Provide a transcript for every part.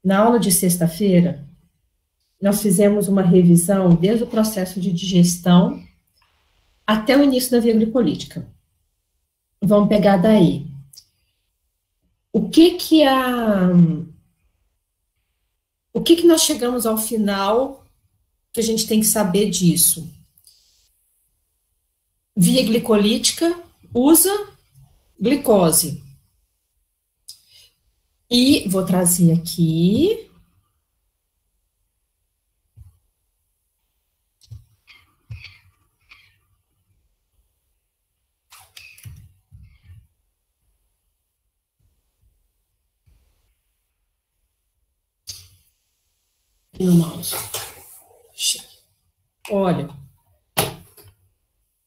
Na aula de sexta-feira, nós fizemos uma revisão desde o processo de digestão até o início da via glicolítica. Vamos pegar daí. O que nós chegamos ao final que a gente tem que saber disso? Via glicolítica usa glicose. E vou trazer aqui. No mouse. Olha,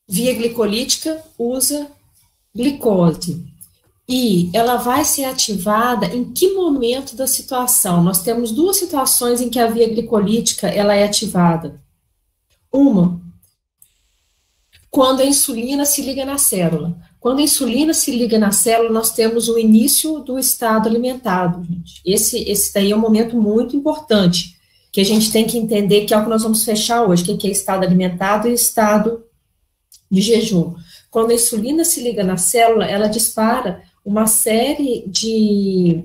via glicolítica usa glicose. E ela vai ser ativada em que momento da situação? Nós temos duas situações em que a via glicolítica ela é ativada. Uma, quando a insulina se liga na célula. Quando a insulina se liga na célula, nós temos o início do estado alimentado, gente. Esse daí é um momento muito importante, que a gente tem que entender, que é o que nós vamos fechar hoje, que é estado alimentado e estado de jejum. Quando a insulina se liga na célula, ela dispara uma série de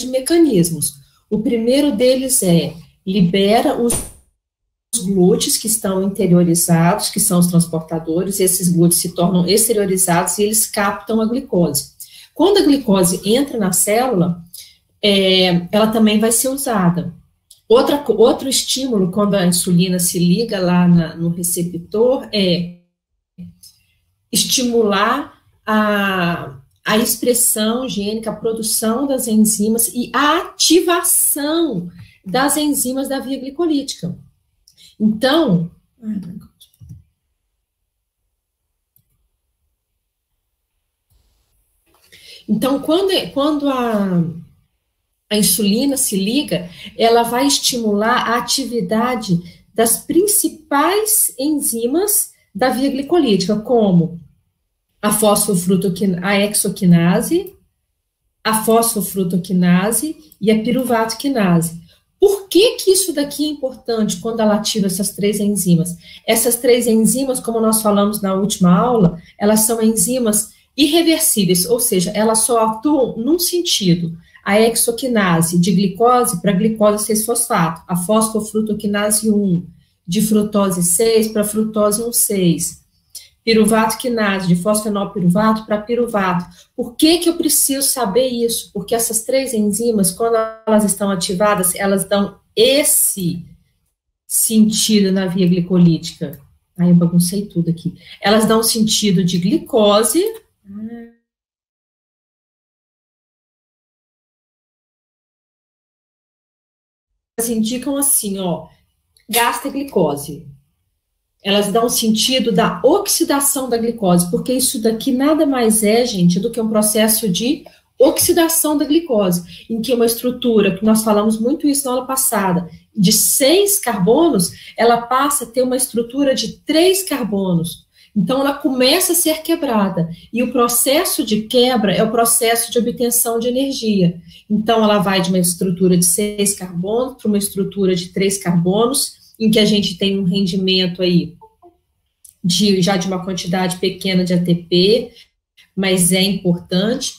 mecanismos. O primeiro deles libera os glúteos que estão interiorizados, que são os transportadores, esses glúteos se tornam exteriorizados e eles captam a glicose. Quando a glicose entra na célula, ela também vai ser usada. Outro estímulo, quando a insulina se liga lá no receptor, é estimular a expressão gênica, a produção das enzimas e a ativação das enzimas da via glicolítica. Então, quando a insulina se liga, ela vai estimular a atividade das principais enzimas da via glicolítica, como a hexoquinase, a fosfofrutoquinase e a piruvatoquinase. Por que isso daqui é importante quando ela ativa essas três enzimas? Essas três enzimas, como nós falamos na última aula, elas são enzimas irreversíveis, ou seja, elas só atuam num sentido. A hexoquinase de glicose para glicose 6-fosfato, a fosfofrutoquinase 1 de frutose 6 para frutose 1,6, piruvatoquinase de fosfenolpiruvato para piruvato. Por que eu preciso saber isso? Porque essas três enzimas, quando elas estão ativadas, elas dão esse sentido na via glicolítica. Ai, eu baguncei tudo aqui. Elas dão sentido de glicose. Elas indicam assim, ó, gasta glicose. Elas dão sentido da oxidação da glicose, porque isso daqui nada mais é, gente, do que um processo de oxidação da glicose, em que uma estrutura, que nós falamos muito isso na aula passada, de 6 carbonos, ela passa a ter uma estrutura de 3 carbonos. Então, ela começa a ser quebrada. E o processo de quebra é o processo de obtenção de energia. Então, ela vai de uma estrutura de 6 carbonos para uma estrutura de 3 carbonos, em que a gente tem um rendimento aí já de uma quantidade pequena de ATP, mas é importante,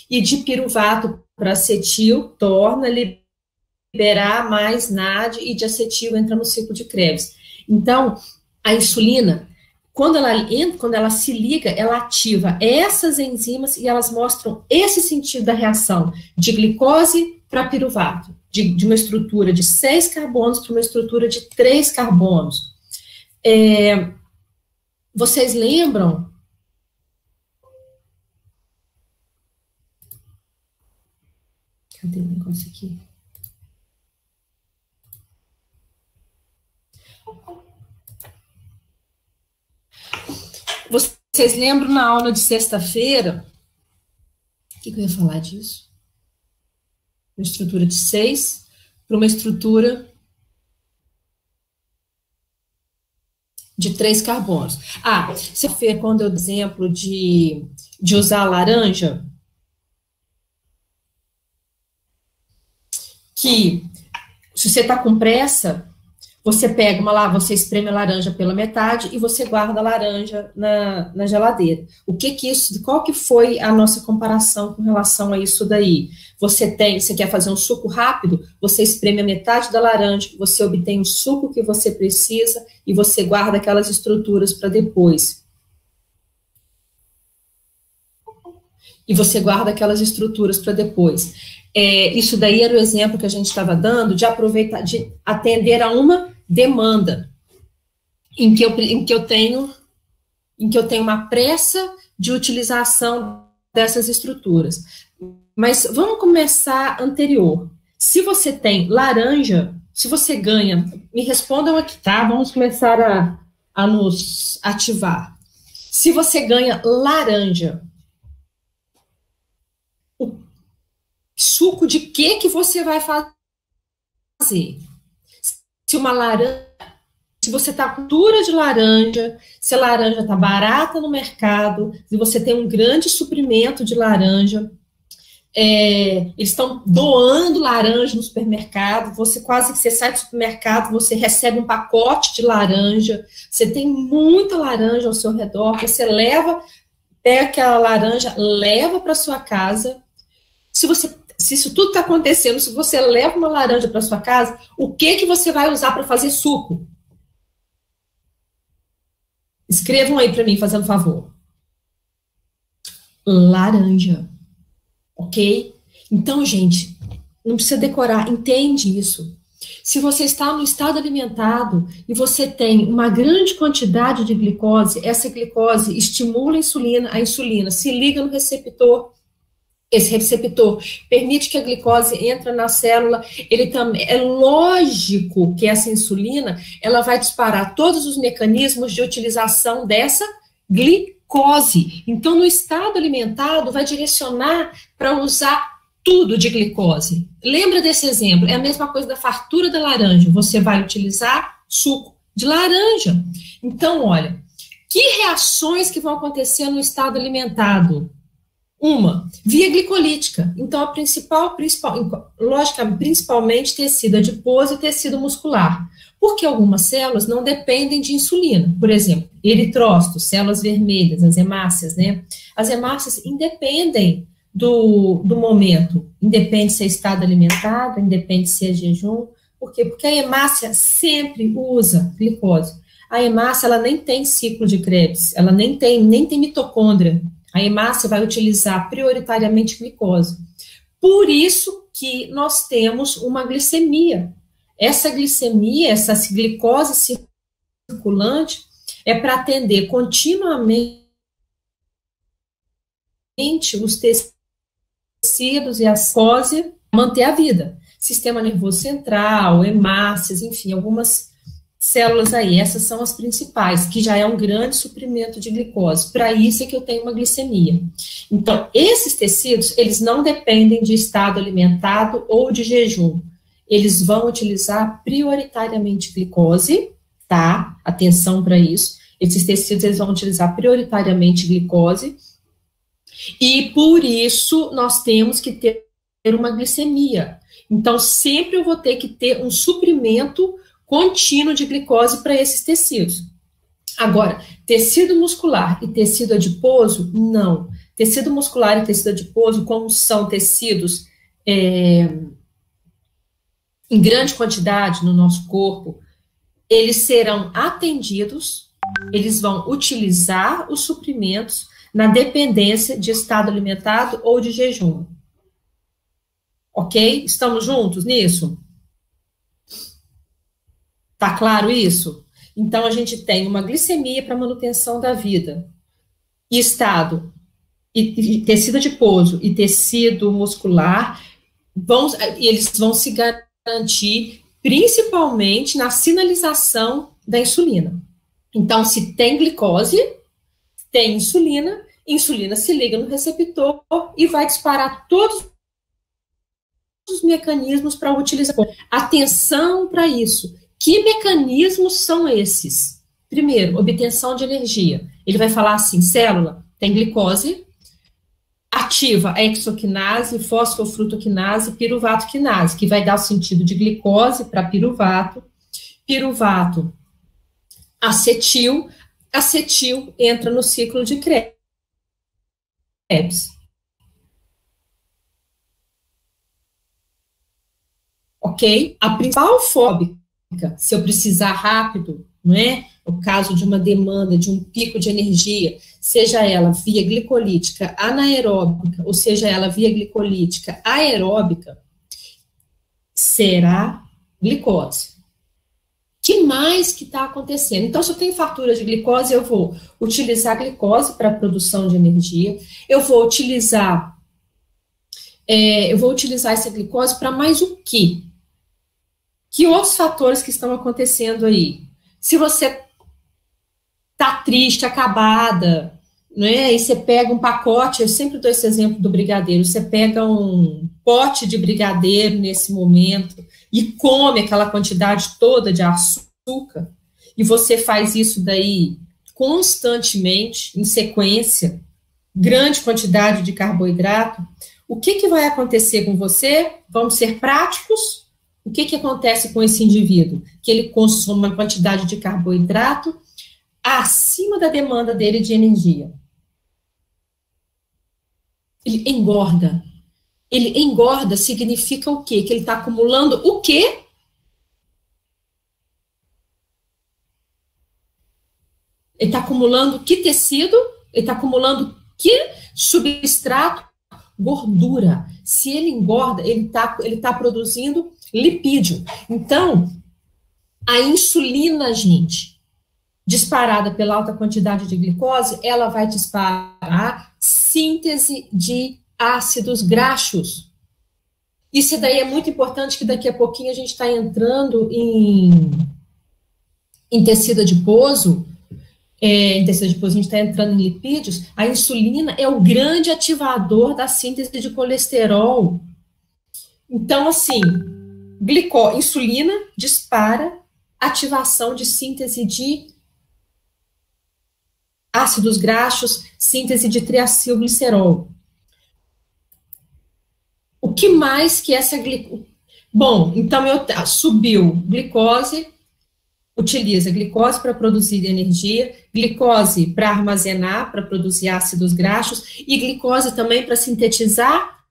e de piruvato para acetil, torna liberar mais NAD, e de acetil entra no ciclo de Krebs. Então, a insulina, quando ela se liga, ela ativa essas enzimas e elas mostram esse sentido da reação de glicose para piruvato, de uma estrutura de 6 carbonos para uma estrutura de 3 carbonos. Vocês lembram? Cadê o negócio aqui? Vocês lembram na aula de sexta-feira? O que eu ia falar disso? Uma estrutura de 6 para uma estrutura de 3 carbonos. Você fez quando eu dei exemplo de usar a laranja? que se você está com pressa, você pega você espreme a laranja pela metade e você guarda a laranja na geladeira. Qual que foi a nossa comparação com relação a isso daí? Você quer fazer um suco rápido, você espreme a metade da laranja, você obtém o suco que você precisa e você guarda aquelas estruturas para depois. Isso daí era o exemplo que a gente estava dando de aproveitar, de atender a uma demanda em que eu tenho uma pressa de utilização dessas estruturas. Mas vamos começar anterior. Se você tem laranja, se você ganha, me respondam aqui, tá? Vamos começar a nos ativar. Se você ganha laranja, o suco de que você vai fazer? Se você está com cultura de laranja, se a laranja está barata no mercado, se você tem um grande suprimento de laranja, eles estão doando laranja no supermercado, você sai do supermercado, você recebe um pacote de laranja, você tem muita laranja ao seu redor, você pega aquela laranja, leva para sua casa. Se isso tudo está acontecendo, se você leva uma laranja para sua casa, o que você vai usar para fazer suco? Escrevam aí para mim, fazendo favor. Laranja. Ok? Então, gente, não precisa decorar, entende isso. Se você está no estado alimentado e você tem uma grande quantidade de glicose, essa glicose estimula a insulina se liga no receptor. Esse receptor permite que a glicose entre na célula. Ele também é lógico que essa insulina ela vai disparar todos os mecanismos de utilização dessa glicose. Então, no estado alimentado, vai direcionar para usar tudo de glicose. Lembra desse exemplo? É a mesma coisa da fartura da laranja. Você vai utilizar suco de laranja. Então, olha, que reações que vão acontecer no estado alimentado? Uma, via glicolítica. Então, logicamente, principalmente tecido adiposo e tecido muscular. Porque algumas células não dependem de insulina. Por exemplo, eritrócitos, células vermelhas, as hemácias, né? As hemácias independem do momento. Independe se é estado alimentado, independe se é jejum. Por quê? Porque a hemácia sempre usa glicose. A hemácia, ela nem tem ciclo de Krebs, ela nem tem mitocôndria. A hemácia vai utilizar prioritariamente glicose. Por isso que nós temos uma glicemia. Essa glicemia, essa glicose circulante, é para atender continuamente os tecidos e a glicose, manter a vida. Sistema nervoso central, hemácias, enfim, algumas células aí, essas são as principais, que já é um grande suprimento de glicose. Para isso é que eu tenho uma glicemia. Então, esses tecidos, eles não dependem de estado alimentado ou de jejum. Eles vão utilizar prioritariamente glicose, tá? Atenção para isso. Esses tecidos, eles vão utilizar prioritariamente glicose. E, por isso, nós temos que ter uma glicemia. Então, sempre eu vou ter que ter um suprimento contínuo de glicose para esses tecidos. Agora, tecido muscular e tecido adiposo, não. Tecido muscular e tecido adiposo, como são tecidos em grande quantidade no nosso corpo, eles serão atendidos, eles vão utilizar os suprimentos na dependência de estado alimentado ou de jejum. Ok? Estamos juntos nisso? Tá claro isso? Então, a gente tem uma glicemia para manutenção da vida. E estado, e tecido adiposo e tecido muscular, eles vão se garantir principalmente na sinalização da insulina. Então, se tem glicose, tem insulina, insulina se liga no receptor e vai disparar todos os mecanismos para utilizar. Atenção para isso. Que mecanismos são esses? Primeiro, obtenção de energia. Ele vai falar assim, célula tem glicose, ativa a hexoquinase, fosfofrutoquinase, piruvatoquinase, que vai dar o sentido de glicose para piruvato, piruvato, acetil, acetil entra no ciclo de Krebs. Ok? A principal fóbica, se eu precisar rápido, não é? O caso de uma demanda, de um pico de energia, seja ela via glicolítica anaeróbica, ou seja ela via glicolítica aeróbica, será glicose. Que mais que está acontecendo? Então, se eu tenho fartura de glicose, eu vou utilizar a glicose para a produção de energia, eu vou utilizar essa glicose para mais o quê? Que outros fatores que estão acontecendo aí? Se você tá triste, acabada, né? E você pega um pacote, eu sempre dou esse exemplo do brigadeiro, você pega um pote de brigadeiro nesse momento e come aquela quantidade toda de açúcar, e você faz isso daí constantemente, em sequência, grande quantidade de carboidrato, o que vai acontecer com você? Vamos ser práticos. O que acontece com esse indivíduo? Que ele consome uma quantidade de carboidrato acima da demanda dele de energia. Ele engorda. Ele engorda significa o quê? Que ele está acumulando o quê? Ele está acumulando que tecido? Ele está acumulando que substrato? Gordura. Se ele engorda, ele tá produzindo lipídio. Então, a insulina, gente, disparada pela alta quantidade de glicose, ela vai disparar síntese de ácidos graxos. Isso daí é muito importante, que daqui a pouquinho a gente está entrando em tecido adiposo. Em tecido adiposo a gente está entrando em lipídios. A insulina é o grande ativador da síntese de colesterol. Então, assim, insulina dispara ativação de síntese de ácidos graxos, síntese de triacilglicerol. O que mais que essa glicose... Bom, então subiu glicose, utiliza glicose para produzir energia, glicose para armazenar, para produzir ácidos graxos, e glicose também para sintetizar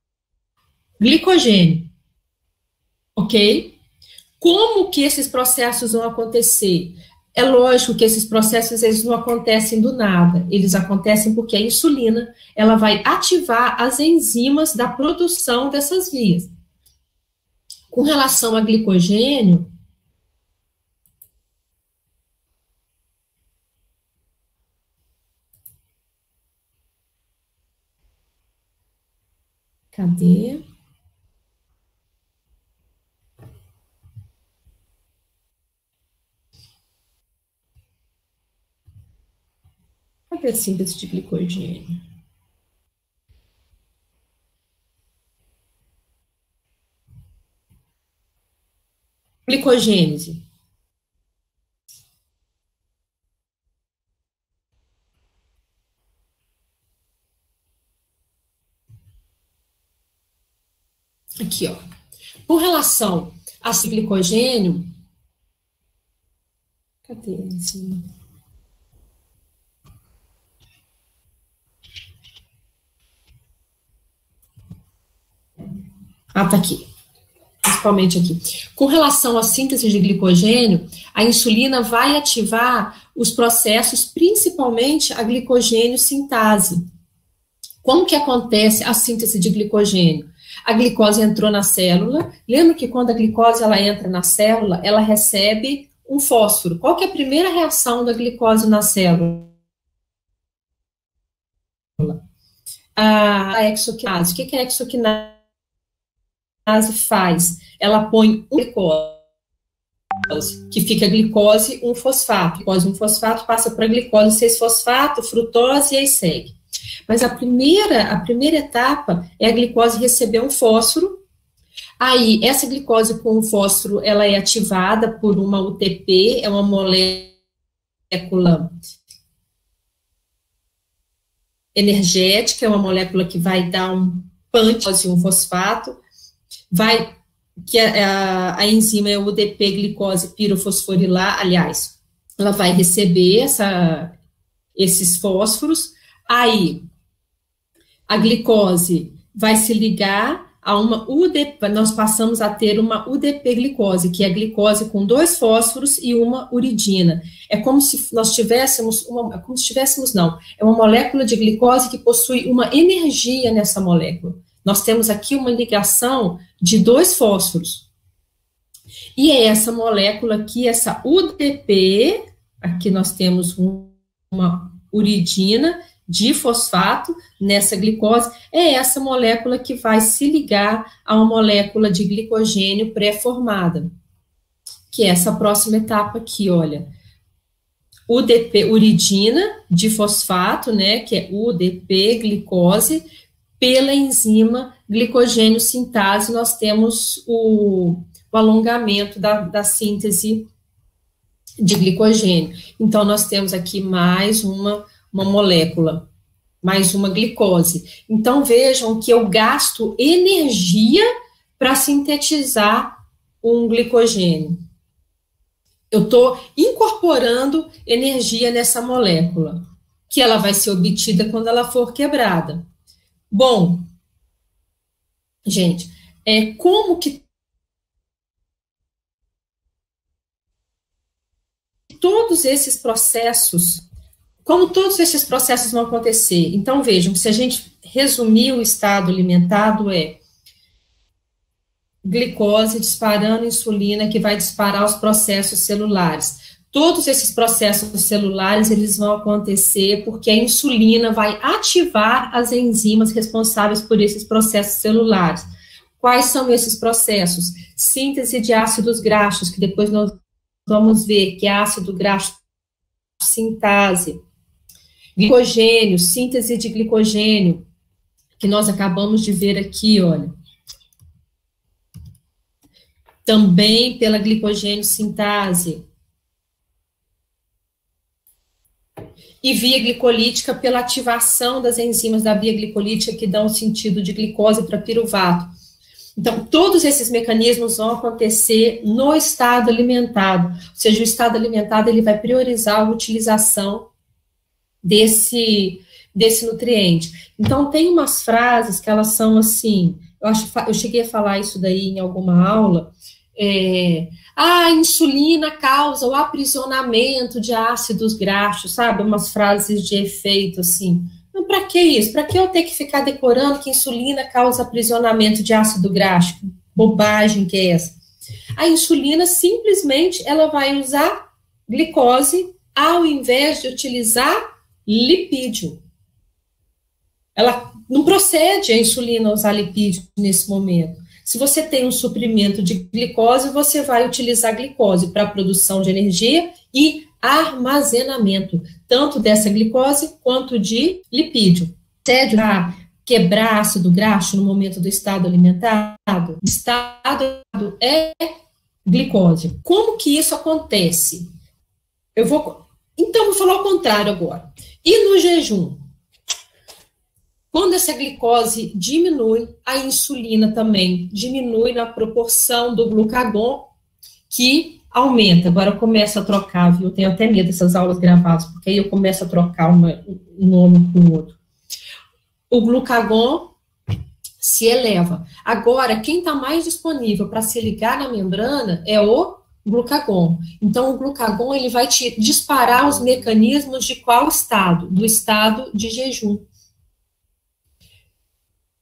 glicogênio. Ok? Como que esses processos vão acontecer? É lógico que esses processos, eles não acontecem do nada, eles acontecem porque a insulina, ela vai ativar as enzimas da produção dessas vias. Com relação a glicogênio, cadê? Cadê a síntese de glicogênio? Glicogênese. Aqui, ó. Com relação a glicogênio, cadê esse? Ah, tá aqui. Principalmente aqui. Com relação à síntese de glicogênio, a insulina vai ativar os processos, principalmente a glicogênio sintase. Como que acontece a síntese de glicogênio? A glicose entrou na célula. Lembra que quando a glicose ela entra na célula, ela recebe um fósforo. Qual que é a primeira reação da glicose na célula? A hexoquinase. O que a hexoquinase faz? Ela põe um glicose, que fica glicose 1-fosfato. Glicose 1-fosfato passa para glicose 6-fosfato, frutose e aí segue. Mas a primeira etapa é a glicose receber um fósforo. Aí, essa glicose com o fósforo, ela é ativada por uma UTP, é uma molécula energética, é uma molécula que vai dar um punch, um fosfato, que a enzima é o UDP glicose pirofosforilar, aliás, ela vai receber esses fósforos, aí a glicose vai se ligar a uma UDP, nós passamos a ter uma UDP glicose, que é a glicose com 2 fósforos e uma uridina. É como se nós tivéssemos não, é uma molécula de glicose que possui uma energia nessa molécula. Nós temos aqui uma ligação de 2 fósforos. E é essa molécula aqui, essa UDP, aqui nós temos uma uridina de fosfato nessa glicose, é essa molécula que vai se ligar a uma molécula de glicogênio pré-formada, que é essa próxima etapa aqui, olha. UDP, uridina de fosfato, né, que é UDP glicose, pela enzima glicogênio sintase, nós temos o alongamento da síntese de glicogênio. Então, nós temos aqui mais uma molécula, mais uma glicose. Então, vejam que eu gasto energia para sintetizar um glicogênio. Eu estou incorporando energia nessa molécula, que ela vai ser obtida quando ela for quebrada. Bom, gente, como que todos esses processos vão acontecer? Então, vejam, se a gente resumir o estado alimentado, glicose disparando insulina, que vai disparar os processos celulares. Todos esses processos celulares, eles vão acontecer porque a insulina vai ativar as enzimas responsáveis por esses processos celulares. Quais são esses processos? Síntese de ácidos graxos, que depois nós vamos ver, que é ácido graxo sintase. Glicogênio, síntese de glicogênio, que nós acabamos de ver aqui, olha. Também pela glicogênio sintase. E via glicolítica pela ativação das enzimas da via glicolítica que dão sentido de glicose para piruvato. Então, todos esses mecanismos vão acontecer no estado alimentado, ou seja, o estado alimentado ele vai priorizar a utilização desse nutriente. Então, tem umas frases que elas são assim, eu cheguei a falar isso daí em alguma aula, a insulina causa o aprisionamento de ácidos graxos, sabe? Umas frases de efeito, assim. Então, para que isso? Para que eu ter que ficar decorando que insulina causa aprisionamento de ácido graxo? Que bobagem que é essa? A insulina, simplesmente, ela vai usar glicose ao invés de utilizar lipídio. Ela não procede a insulina usar lipídio nesse momento. Se você tem um suprimento de glicose, você vai utilizar glicose para a produção de energia e armazenamento, tanto dessa glicose quanto de lipídio. Procede a quebrar ácido graxo no momento do estado alimentado? O estado é glicose. Como que isso acontece? Então, vou falar o contrário agora. E no jejum? Quando essa glicose diminui, a insulina também diminui na proporção do glucagon, que aumenta. Agora eu começo a trocar, viu? Eu tenho até medo dessas aulas gravadas, porque aí eu começo a trocar um nome com o outro. O glucagon se eleva. Agora, quem está mais disponível para se ligar na membrana é o glucagon. Então, o glucagon ele vai te disparar os mecanismos de qual estado? Do estado de jejum.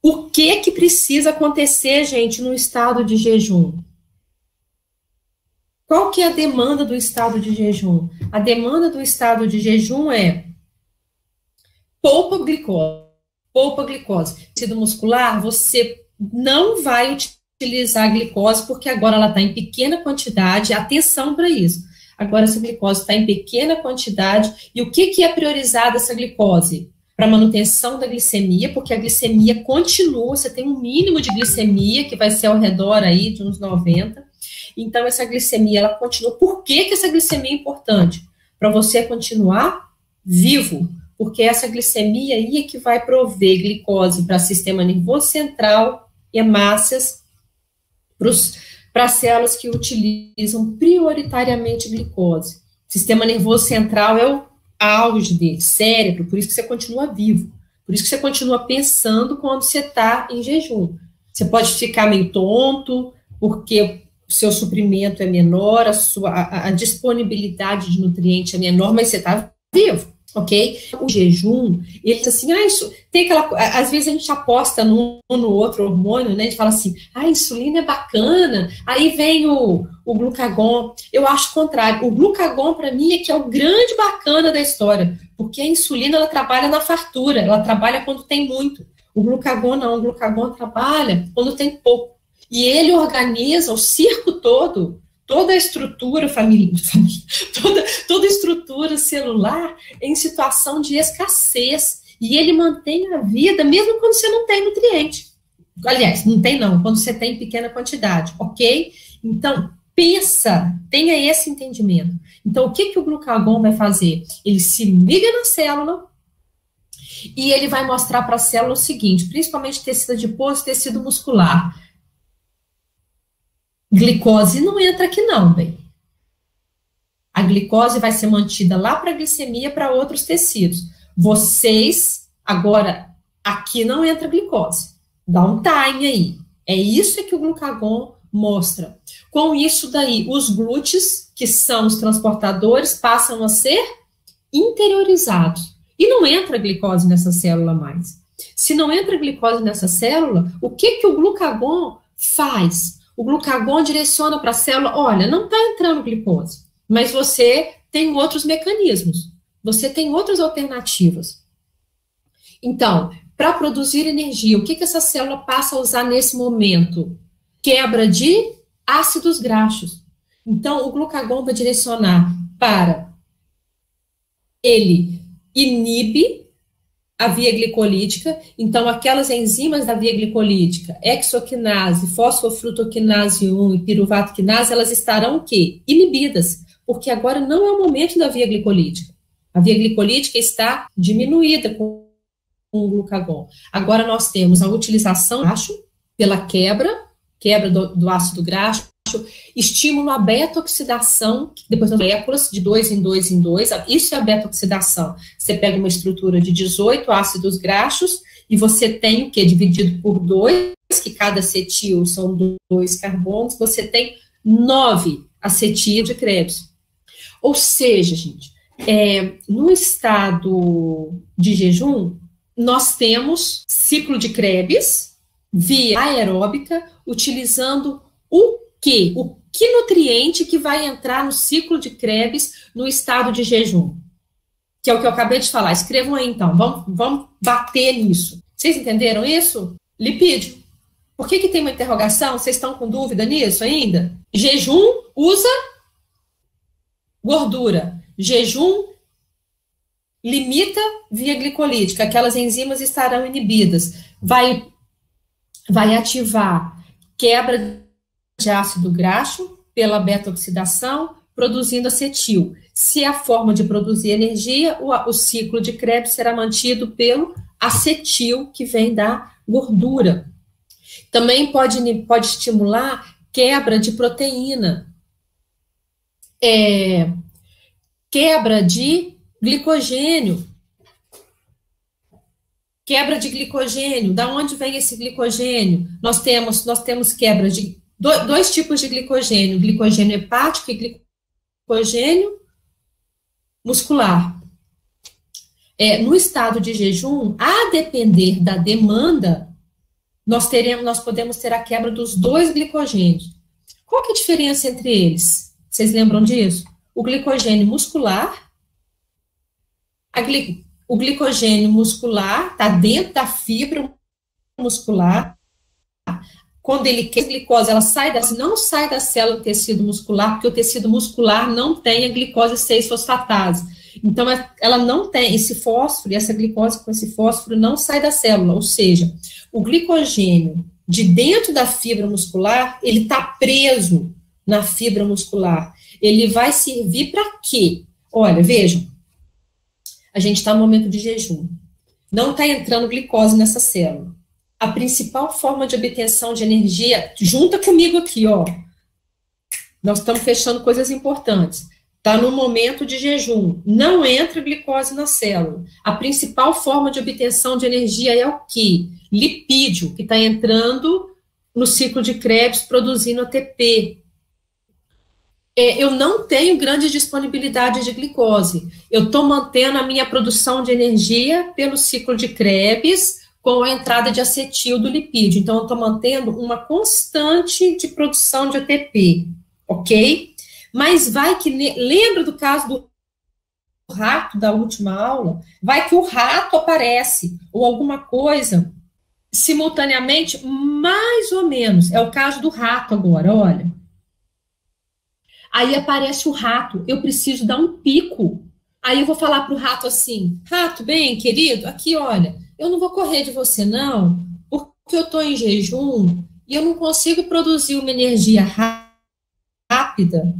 O que precisa acontecer, gente, no estado de jejum? Qual que é a demanda do estado de jejum? A demanda do estado de jejum é poupa glicose. Poupa glicose. Tecido muscular, você não vai utilizar a glicose porque agora ela está em pequena quantidade. Atenção para isso. Agora essa glicose está em pequena quantidade. E o que é priorizado essa glicose? Para manutenção da glicemia, porque a glicemia continua, você tem um mínimo de glicemia, que vai ser ao redor aí de uns 90, então essa glicemia, ela continua. Por que essa glicemia é importante? Para você continuar vivo, porque essa glicemia aí é que vai prover glicose para o sistema nervoso central e hemácias para células que utilizam prioritariamente glicose. O sistema nervoso central é o auge dele, cérebro, por isso que você continua vivo, por isso que você continua pensando quando você está em jejum. Você pode ficar meio tonto, porque o seu suprimento é menor, a disponibilidade de nutriente é menor, mas você está vivo, ok? O jejum, ele diz assim, isso tem aquela, às vezes a gente aposta num no outro hormônio, né? A gente fala assim, a insulina é bacana, aí vem o glucagon. Eu acho o contrário. O glucagon, para mim, é que é o grande bacana da história, porque a insulina, ela trabalha na fartura, ela trabalha quando tem muito. O glucagon não, o glucagon trabalha quando tem pouco. E ele organiza o circo todo, toda a estrutura familiar, toda a estrutura celular em situação de escassez. E ele mantém a vida mesmo quando você não tem nutriente. Aliás, não tem não, quando você tem pequena quantidade, ok? Então, pensa, tenha esse entendimento. Então, o que o glucagon vai fazer? Ele se liga na célula e ele vai mostrar para a célula o seguinte, principalmente tecido adiposo e tecido muscular. Glicose não entra aqui não, bem. A glicose vai ser mantida lá para a glicemia para outros tecidos. Vocês, agora, aqui não entra glicose. Dá um time aí. É isso que o glucagon mostra. Com isso daí, os glúteos, que são os transportadores, passam a ser interiorizados. E não entra glicose nessa célula mais. Se não entra glicose nessa célula, o que o glucagon faz? O glucagon direciona para a célula, olha, não está entrando glicose, mas você tem outros mecanismos, você tem outras alternativas. Então, para produzir energia, o que essa célula passa a usar nesse momento? Quebra de ácidos graxos. Então, o glucagon vai direcionar para ele inibe a via glicolítica, então aquelas enzimas da via glicolítica, hexoquinase, fosfofrutoquinase 1 e piruvato quinase, elas estarão o quê? Inibidas, porque agora não é o momento da via glicolítica. A via glicolítica está diminuída com o glucagon. Agora nós temos a utilização do graxo pela quebra do ácido graxo, estímulo à beta-oxidação, depois das moléculas de 2 em 2 em 2, isso é a beta-oxidação. Você pega uma estrutura de 18 ácidos graxos e você tem o que? Dividido por 2, que cada acetil são 2 carbonos, você tem 9 acetil de Krebs. Ou seja, gente, no estado de jejum, nós temos ciclo de Krebs via aeróbica, utilizando o que nutriente que vai entrar no ciclo de Krebs no estado de jejum? Que é o que eu acabei de falar. Escrevam aí, então. Vamos bater nisso. Vocês entenderam isso? Lipídio. Por que tem uma interrogação? Vocês estão com dúvida nisso ainda? Jejum usa gordura. Jejum limita via glicolítica. Aquelas enzimas estarão inibidas. Vai ativar quebra de ácido graxo pela beta-oxidação, produzindo acetil. Se a forma de produzir energia, o ciclo de Krebs será mantido pelo acetil, que vem da gordura. Também pode estimular quebra de proteína, quebra de glicogênio. Quebra de glicogênio. Da onde vem esse glicogênio? Nós temos quebra de dois tipos de glicogênio, glicogênio hepático e glicogênio muscular. No estado de jejum, a depender da demanda, nós podemos ter a quebra dos dois glicogênios. Qual que é a diferença entre eles? Vocês lembram disso? O glicogênio muscular, o glicogênio muscular está dentro da fibra muscular. Quando ele quer glicose, ela não sai da célula do tecido muscular, porque o tecido muscular não tem a glicose 6-fosfatase. Então, ela não tem esse fósforo, e essa glicose com esse fósforo não sai da célula. Ou seja, o glicogênio de dentro da fibra muscular, ele está preso na fibra muscular. Ele vai servir para quê? Olha, vejam. A gente está no momento de jejum. Não está entrando glicose nessa célula. A principal forma de obtenção de energia, junta comigo aqui, ó. Nós estamos fechando coisas importantes. Está no momento de jejum. Não entra glicose na célula. A principal forma de obtenção de energia é o quê? Lipídio, que está entrando no ciclo de Krebs, produzindo ATP. Eu não tenho grande disponibilidade de glicose. Eu estou mantendo a minha produção de energia pelo ciclo de Krebs com a entrada de acetil do lipídio. Então, eu estou mantendo uma constante de produção de ATP, ok? Mas vai que, lembra do caso do rato da última aula? Vai que o rato aparece, ou alguma coisa, simultaneamente, mais ou menos. É o caso do rato agora, olha. Aí aparece o rato, eu preciso dar um pico. Aí eu vou falar para o rato assim, rato, bem, querido, aqui, olha, eu não vou correr de você, não, porque eu estou em jejum e eu não consigo produzir uma energia rápida,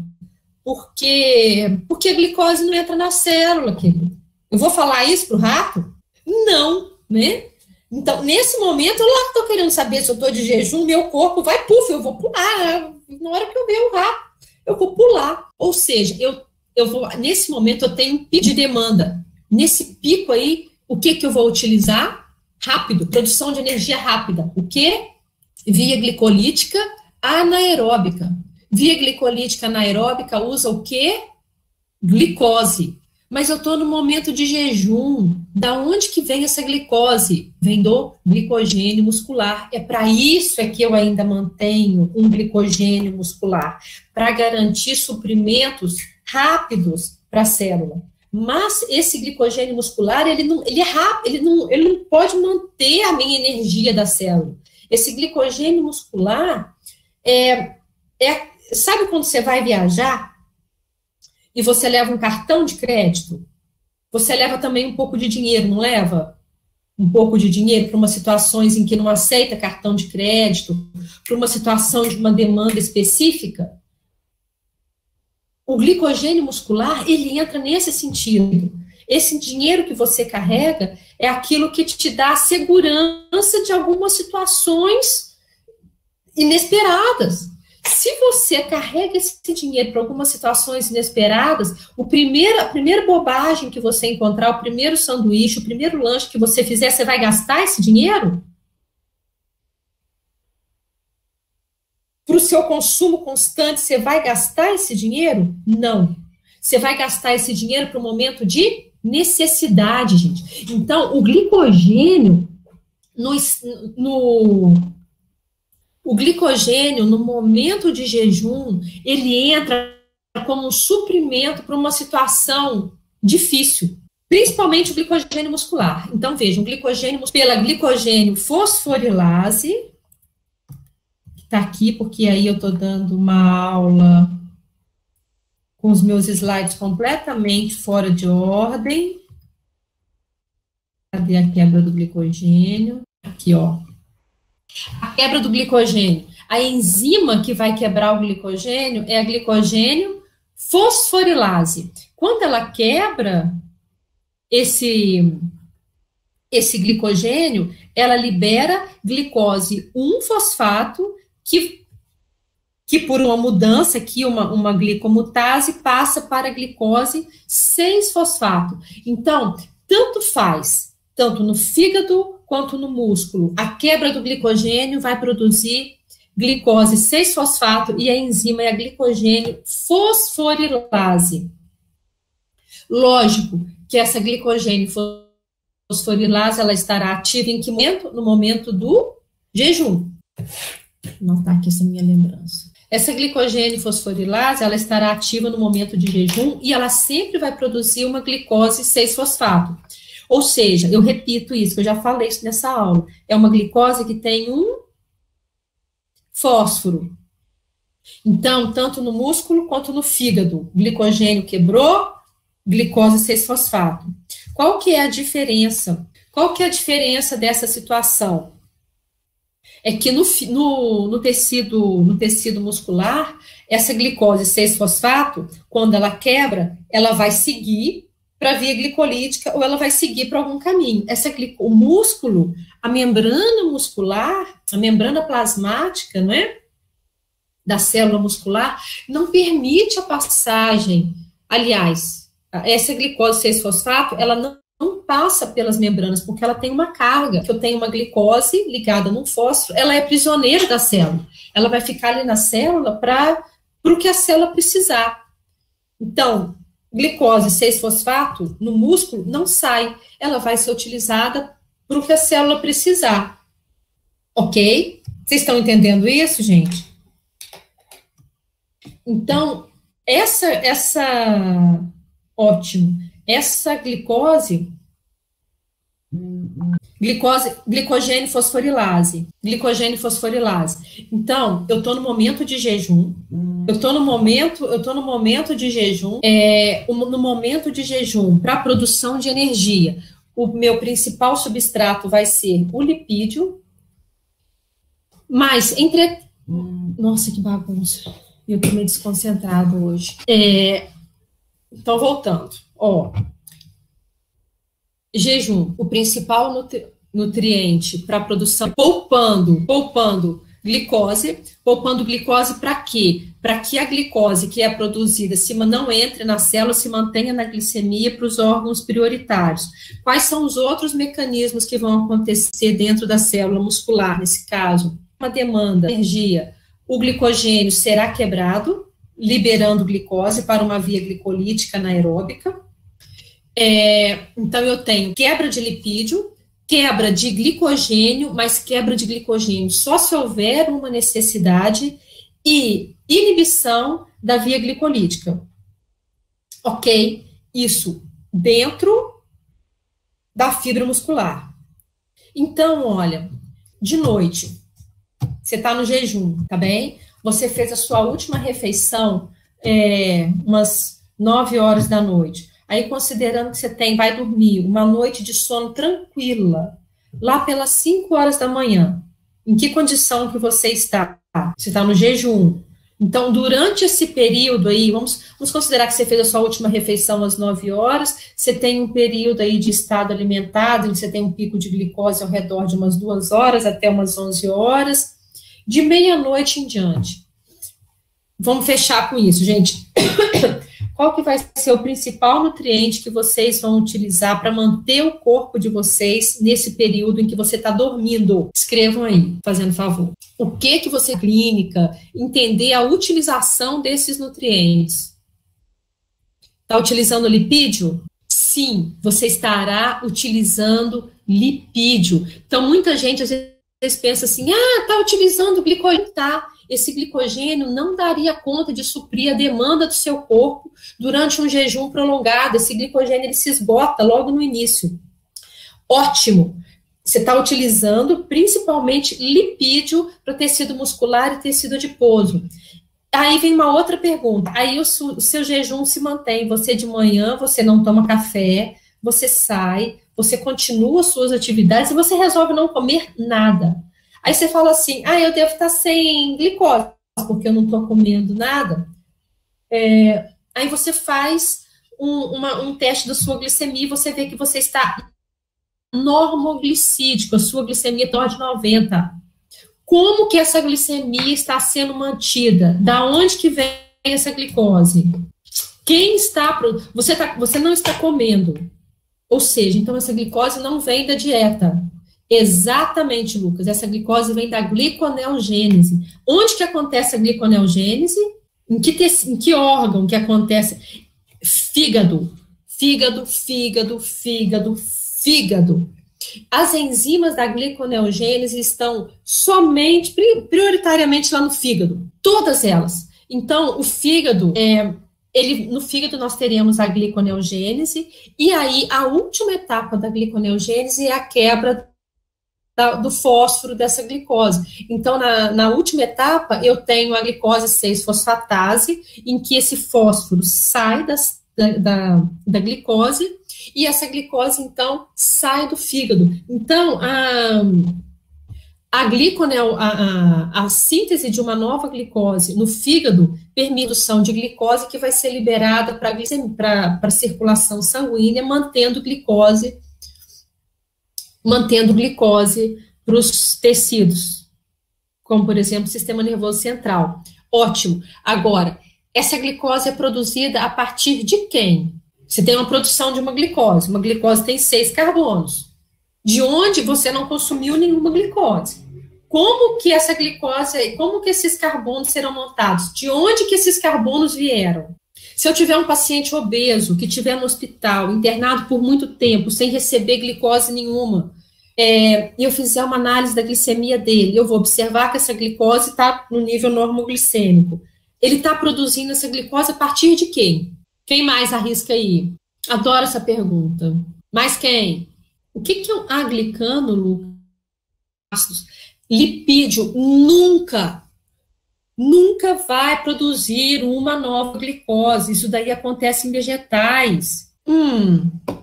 porque a glicose não entra na célula, querido. Eu vou falar isso para o rato? Não, né? Então, nesse momento, eu lá estou querendo saber se eu estou de jejum, meu corpo vai, puf, eu vou pular, na hora que eu ver o rato. Eu vou pular. Ou seja, eu vou, nesse momento, eu tenho um pico de demanda. Nesse pico aí, o que eu vou utilizar? Rápido, produção de energia rápida. O quê? Via glicolítica anaeróbica. Via glicolítica anaeróbica usa o quê? Glicose. Mas eu estou no momento de jejum. Da onde que vem essa glicose? Vem do glicogênio muscular. É para isso que eu ainda mantenho um glicogênio muscular, para garantir suprimentos rápidos para a célula. Mas esse glicogênio muscular, ele é rápido, ele não pode manter a minha energia da célula. Esse glicogênio muscular sabe quando você vai viajar e você leva um cartão de crédito? Você leva também um pouco de dinheiro, não leva? Um pouco de dinheiro para umas situações em que não aceita cartão de crédito, para uma situação de uma demanda específica? O glicogênio muscular, ele entra nesse sentido. Esse dinheiro que você carrega é aquilo que te dá segurança de algumas situações inesperadas. Se você carrega esse dinheiro para algumas situações inesperadas, a primeira bobagem que você encontrar, o primeiro sanduíche, o primeiro lanche que você fizer, você vai gastar esse dinheiro? Para o seu consumo constante, você vai gastar esse dinheiro? Não. Você vai gastar esse dinheiro para um momento de necessidade, gente. Então, o glicogênio, o glicogênio, no momento de jejum, ele entra como um suprimento para uma situação difícil, principalmente o glicogênio muscular. Então, vejam, o glicogênio pela glicogênio fosforilase, que está aqui, porque aí eu estou dando uma aula com os meus slides completamente fora de ordem. Cadê a quebra do glicogênio? Aqui, ó. A quebra do glicogênio. A enzima que vai quebrar o glicogênio é a glicogênio fosforilase. Quando ela quebra esse glicogênio, ela libera glicose 1-fosfato, que por uma mudança aqui, uma glicomutase, passa para a glicose 6-fosfato. Então, tanto faz, tanto no fígado quanto no músculo, a quebra do glicogênio vai produzir glicose 6-fosfato e a enzima é a glicogênio fosforilase. Lógico que essa glicogênio fosforilase, ela estará ativa em que momento? No momento do jejum. Vou anotar aqui essa minha lembrança. Essa glicogênio fosforilase, ela estará ativa no momento de jejum e ela sempre vai produzir uma glicose 6-fosfato. Ou seja, eu repito isso, que eu já falei isso nessa aula, é uma glicose que tem um fósforo. Então, tanto no músculo quanto no fígado, glicogênio quebrou, glicose 6-fosfato. Qual que é a diferença? Qual que é a diferença dessa situação? É que no tecido muscular, essa glicose 6-fosfato, quando ela quebra, ela vai seguir para a via glicolítica ou ela vai seguir para algum caminho. O músculo, a membrana muscular, a membrana plasmática, não é? Da célula muscular, não permite a passagem. Aliás, essa glicose 6-fosfato, ela não passa pelas membranas, porque ela tem uma carga, que eu tenho uma glicose ligada num fósforo, ela é prisioneira da célula. Ela vai ficar ali na célula para o que a célula precisar. Então, glicose 6-fosfato no músculo não sai, ela vai ser utilizada para o que a célula precisar. Ok? Vocês estão entendendo isso, gente? Então, ótimo, essa glicogênio fosforilase. Então, eu estou no momento de jejum, no momento de jejum para produção de energia. O meu principal substrato vai ser o lipídio, mas nossa, que bagunça. Eu estou meio desconcentrado hoje. Então, voltando. Jejum, o principal nutriente para a produção, poupando glicose. Poupando glicose para quê? Para que a glicose que é produzida não entre na célula, se mantenha na glicemia para os órgãos prioritários. Quais são os outros mecanismos que vão acontecer dentro da célula muscular, nesse caso? Uma demanda de energia. O glicogênio será quebrado, liberando glicose para uma via glicolítica anaeróbica. Então, eu tenho quebra de lipídio, quebra de glicogênio, mas quebra de glicogênio só se houver uma necessidade e inibição da via glicolítica. Ok? Isso dentro da fibra muscular. Então, olha, de noite, você está no jejum, tá bem? Você fez a sua última refeição umas 9 horas da noite. Aí, considerando que você vai dormir uma noite de sono tranquila, lá pelas 5 horas da manhã, em que condição que você está? Você está no jejum. Então, durante esse período aí, vamos considerar que você fez a sua última refeição às 9 horas, você tem um período aí de estado alimentado, em que você tem um pico de glicose ao redor de umas 2 horas até umas 11 horas, de meia-noite em diante. Vamos fechar com isso, gente. Qual que vai ser o principal nutriente que vocês vão utilizar para manter o corpo de vocês nesse período em que você está dormindo? Escrevam aí, fazendo favor. O que você clínica, entender a utilização desses nutrientes. Está utilizando lipídio? Sim, você estará utilizando lipídio. Então, muita gente às vezes pensa assim, está utilizando glicogênio, tá? Esse glicogênio não daria conta de suprir a demanda do seu corpo durante um jejum prolongado. Esse glicogênio ele se esgota logo no início. Ótimo! Você está utilizando principalmente lipídio para tecido muscular e tecido adiposo. Aí vem uma outra pergunta. Aí o seu jejum se mantém. Você de manhã, você não toma café, você sai, você continua suas atividades e você resolve não comer nada. Aí você fala assim, eu devo estar sem glicose, porque eu não estou comendo nada. Aí você faz um teste da sua glicemia e você vê que você está normoglicídico, a sua glicemia é de 90. Como que essa glicemia está sendo mantida? Da onde que vem essa glicose? Você não está comendo. Ou seja, então essa glicose não vem da dieta. Exatamente, Lucas. Essa glicose vem da gliconeogênese. Onde que acontece a gliconeogênese? Em que órgão que acontece? Fígado. As enzimas da gliconeogênese estão prioritariamente lá no fígado. Todas elas. Então, o fígado no fígado nós teremos a gliconeogênese, e aí a última etapa da gliconeogênese é a quebra do fósforo dessa glicose. Então, na última etapa, eu tenho a glicose 6-fosfatase, em que esse fósforo sai da glicose, e essa glicose, então, sai do fígado. Então, A gliconel, a síntese de uma nova glicose no fígado permite a produção de glicose que vai ser liberada para a circulação sanguínea, mantendo glicose para os tecidos, como, por exemplo, o sistema nervoso central. Ótimo. Agora, essa glicose é produzida a partir de quem? Você tem uma produção de uma glicose tem 6 carbonos, de onde você não consumiu nenhuma glicose. Como que essa glicose, como que esses carbonos serão montados? De onde que esses carbonos vieram? Se eu tiver um paciente obeso que estiver no hospital, internado por muito tempo, sem receber glicose nenhuma, e eu fizer uma análise da glicemia dele, eu vou observar que essa glicose está no nível normoglicêmico. Ele está produzindo essa glicose a partir de quem? Quem mais arrisca aí? Adoro essa pergunta. Mas quem? O que é um aglicano, Lucas? Lipídio nunca vai produzir uma nova glicose. Isso daí acontece em vegetais.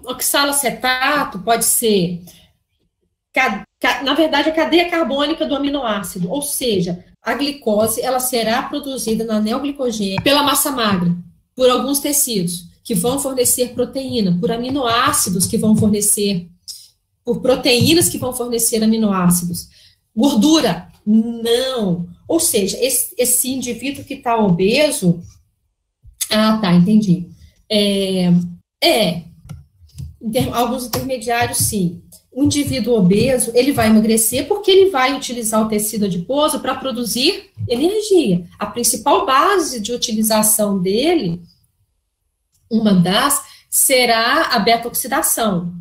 Oxalacetato pode ser, na verdade, a cadeia carbônica do aminoácido. Ou seja, a glicose ela será produzida na neoglicogênese pela massa magra, por alguns tecidos que vão fornecer proteína, por aminoácidos que vão fornecer, por proteínas que vão fornecer aminoácidos. Gordura? Não. Ou seja, esse indivíduo que está obeso... Ah, tá, entendi. Alguns intermediários, sim. O indivíduo obeso, ele vai emagrecer porque ele vai utilizar o tecido adiposo para produzir energia. A principal base de utilização dele, uma das, será a beta-oxidação.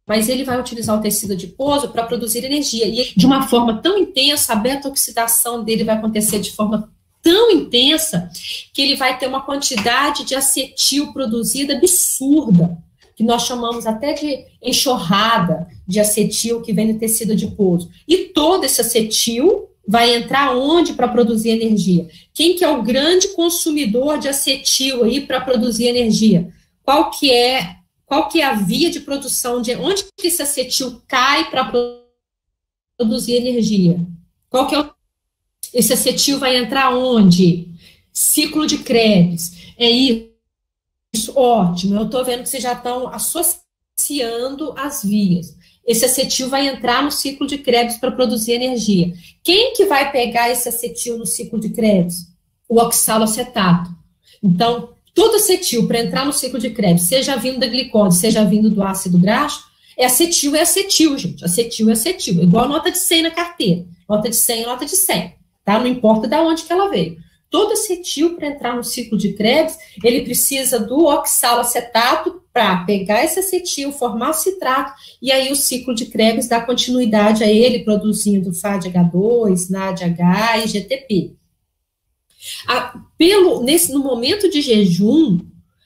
Mas ele vai utilizar o tecido adiposo para produzir energia. E de uma forma tão intensa, a beta-oxidação dele vai acontecer de forma tão intensa que ele vai ter uma quantidade de acetil produzida absurda, que nós chamamos até de enxurrada de acetil que vem do tecido adiposo. E todo esse acetil vai entrar onde para produzir energia? Quem que é o grande consumidor de acetil aí para produzir energia? Qual que é a via de produção, onde que esse acetil cai para produzir energia? Esse acetil vai entrar onde? Ciclo de Krebs. É isso, ótimo. Eu estou vendo que vocês já estão associando as vias. Esse acetil vai entrar no ciclo de Krebs para produzir energia. Quem que vai pegar esse acetil no ciclo de Krebs? O oxalacetato. Então, todo acetil, para entrar no ciclo de Krebs, seja vindo da glicose, seja vindo do ácido graxo, é acetil, gente. Acetil é acetil. Igual nota de 100 na carteira. Nota de 100 é nota de 100. Tá? Não importa de onde que ela veio. Todo acetil, para entrar no ciclo de Krebs, ele precisa do oxalacetato para pegar esse acetil, formar o citrato, e aí o ciclo de Krebs dá continuidade a ele, produzindo FADH2, NADH e GTP. No momento de jejum,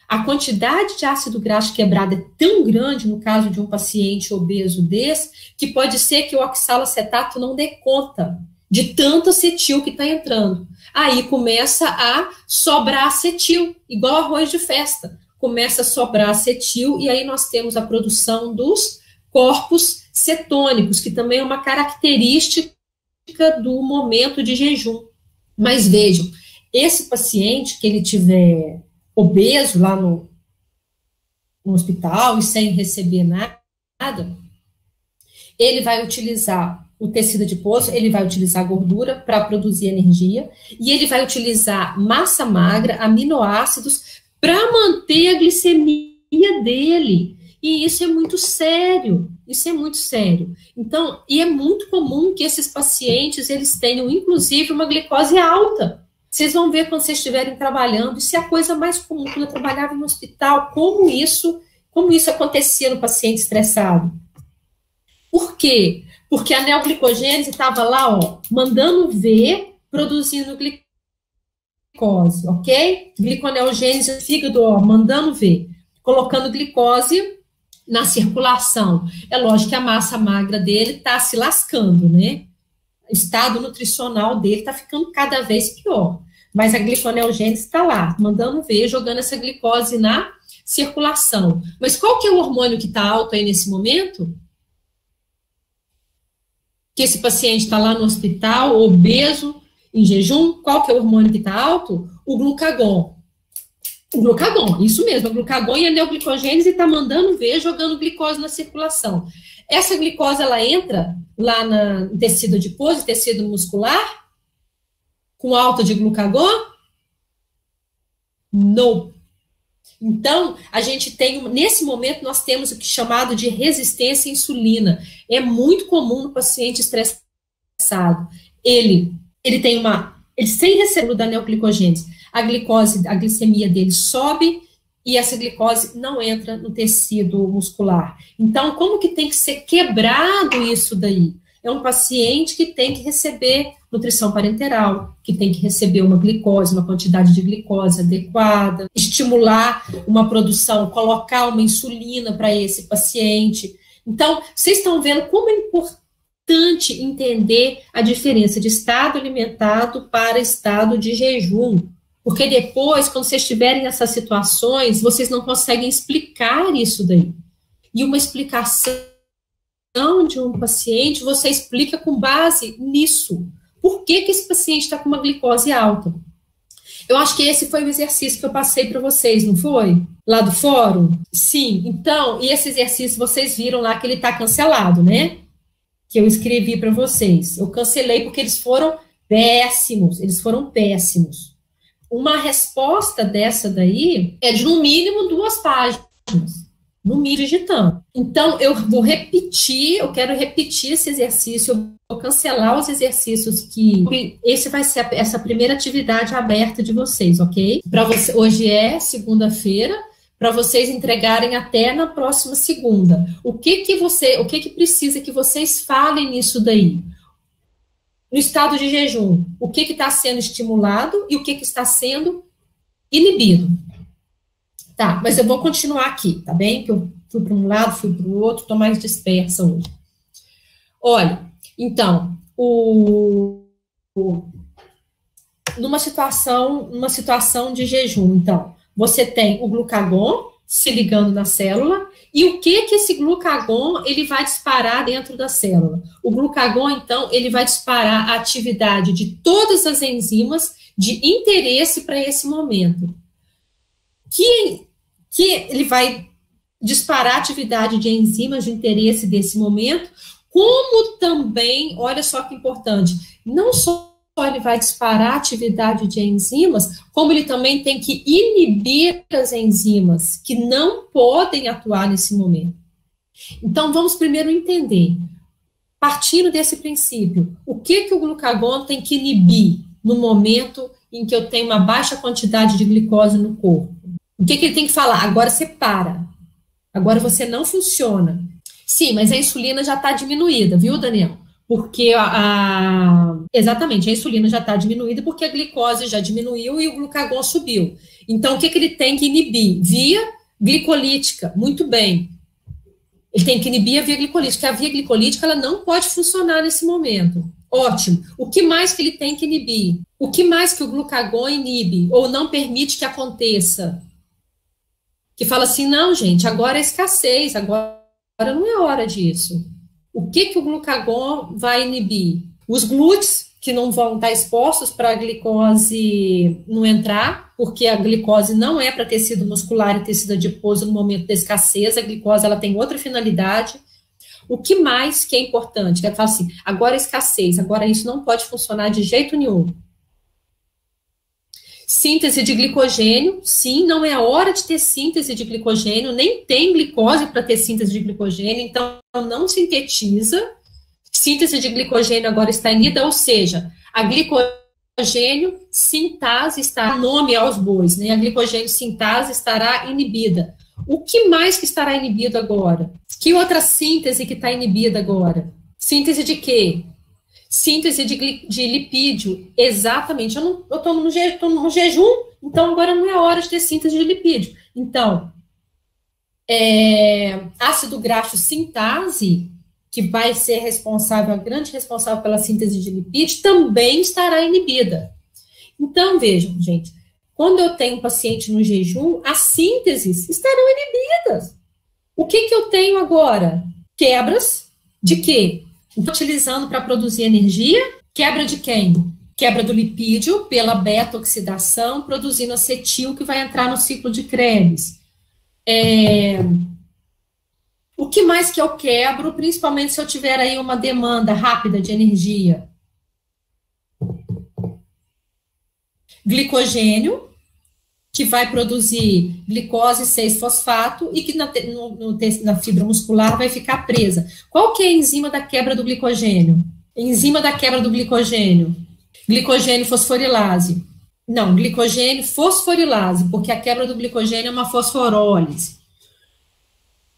a quantidade de ácido graxo quebrado é tão grande, no caso de um paciente obeso desse, que pode ser que o oxalacetato não dê conta de tanto acetil que está entrando. Aí começa a sobrar acetil, igual arroz de festa. Começa a sobrar acetil, e aí nós temos a produção dos corpos cetônicos, que também é uma característica do momento de jejum. Mas vejam, esse paciente que ele tiver obeso lá no hospital e sem receber nada, ele vai utilizar o tecido adiposo, ele vai utilizar gordura para produzir energia, e ele vai utilizar massa magra, aminoácidos, para manter a glicemia dele. E isso é muito sério, Então, e é muito comum que esses pacientes, eles tenham, inclusive, uma glicose alta. Vocês vão ver quando vocês estiverem trabalhando, isso é a coisa mais comum. Quando eu trabalhava no hospital, como isso acontecia no paciente estressado. Por quê? Porque a neoglicogênese estava lá, ó, mandando ver, produzindo glicose, ok? Gliconeogênese, fígado, ó, mandando ver, colocando glicose na circulação. É lógico que a massa magra dele está se lascando, né? O estado nutricional dele está ficando cada vez pior. Mas a gliconeogênese está lá, mandando ver, jogando essa glicose na circulação. Mas qual que é o hormônio que está alto aí nesse momento? que esse paciente está lá no hospital, obeso, em jejum, qual que é o hormônio que está alto? O glucagon. O glucagon, isso mesmo, o glucagon e a neoglicogênese está mandando ver, jogando glicose na circulação. Essa glicose, ela entra lá no tecido adiposo, tecido muscular, com alta de glucagon? Não. Então, a gente tem, nesse momento, nós temos o que é chamado de resistência à insulina. É muito comum no paciente estressado. Ele tem ele sem receber da neoglicogênese, a glicose, a glicemia dele sobe e essa glicose não entra no tecido muscular. Então, como que tem que ser quebrado isso daí? É um paciente que tem que receber nutrição parenteral, que tem que receber uma glicose, uma quantidade de glicose adequada, estimular uma produção, colocar uma insulina para esse paciente. Então, vocês estão vendo como é importante entender a diferença de estado alimentado para estado de jejum. Porque depois, quando vocês tiverem essas situações, vocês não conseguem explicar isso daí. E uma explicação de um paciente, você explica com base nisso. Por que esse paciente está com uma glicose alta? Eu acho que esse foi o exercício que eu passei para vocês, não foi? Lá do fórum? Sim. Então, e esse exercício vocês viram lá que ele está cancelado, né? Que eu escrevi para vocês. Eu cancelei porque eles foram péssimos. Eles foram péssimos. Uma resposta dessa daí é de, no mínimo, 2 páginas. No mínimo, digitando. Então, eu vou repetir, eu quero repetir esse exercício, eu vou cancelar os exercícios que... Esse vai ser essa primeira atividade aberta de vocês, ok? Hoje é segunda-feira, para vocês entregarem até na próxima segunda. O que precisa que vocês falem nisso daí? No estado de jejum, o que está sendo estimulado e o que está sendo inibido. Tá, mas eu vou continuar aqui, tá bem? Que eu fui para um lado, fui para o outro, estou mais dispersa hoje. Olha, então, numa situação de jejum, então, você tem o glucagon se ligando na célula, e o que esse glucagon, ele vai disparar dentro da célula? O glucagon, então, ele vai disparar a atividade de todas as enzimas de interesse para esse momento. Que ele vai disparar a atividade de enzimas de interesse desse momento, como também, olha só que importante, não só ele vai disparar a atividade de enzimas, como ele também tem que inibir as enzimas que não podem atuar nesse momento. Então, vamos primeiro entender, partindo desse princípio, o que o glucagon tem que inibir no momento em que eu tenho uma baixa quantidade de glicose no corpo. O que ele tem que falar? Agora você para. Agora você não funciona. Sim, mas a insulina já está diminuída, viu, Daniel? Porque exatamente, a insulina já está diminuída porque a glicose já diminuiu e o glucagon subiu. Então, o que ele tem que inibir? Via glicolítica. Muito bem. Ele tem que inibir a via glicolítica. A via glicolítica ela não pode funcionar nesse momento. Ótimo. O que mais que ele tem que inibir? O que mais que o glucagon inibe ou não permite que aconteça? Que fala assim, não, gente, agora é escassez, agora não é hora disso. O que o glucagon vai inibir? Os glúteos, que não vão estar expostos para a glicose não entrar, porque a glicose não é para tecido muscular e tecido adiposo no momento da escassez, a glicose ela tem outra finalidade. O que mais que é importante? Ele fala assim, agora é escassez, agora isso não pode funcionar de jeito nenhum. Síntese de glicogênio, sim, não é a hora de ter síntese de glicogênio, nem tem glicose para ter síntese de glicogênio, então não sintetiza. Síntese de glicogênio agora está inibida, ou seja, a glicogênio sintase está, nome aos bois, né? A glicogênio sintase estará inibida. O que mais que estará inibido agora? Que outra síntese que está inibida agora? Síntese de quê? Síntese de lipídio, exatamente. Eu estou no jejum, então agora não é hora de ter síntese de lipídio. Então, ácido graxo sintase, que vai ser responsável, a grande responsável pela síntese de lipídio, também estará inibida. Então, vejam, gente, quando eu tenho um paciente no jejum, as sínteses estarão inibidas. O que eu tenho agora? Quebras de quê? Utilizando para produzir energia, quebra de quem? Quebra do lipídio pela beta-oxidação, produzindo acetil, que vai entrar no ciclo de Krebs. O que mais que eu quebro, principalmente se eu tiver aí uma demanda rápida de energia? Glicogênio, que vai produzir glicose 6-fosfato e que na fibra muscular vai ficar presa. Qual que é a enzima da quebra do glicogênio? Enzima da quebra do glicogênio. Glicogênio fosforilase. Não, glicogênio fosforilase, porque a quebra do glicogênio é uma fosforólise.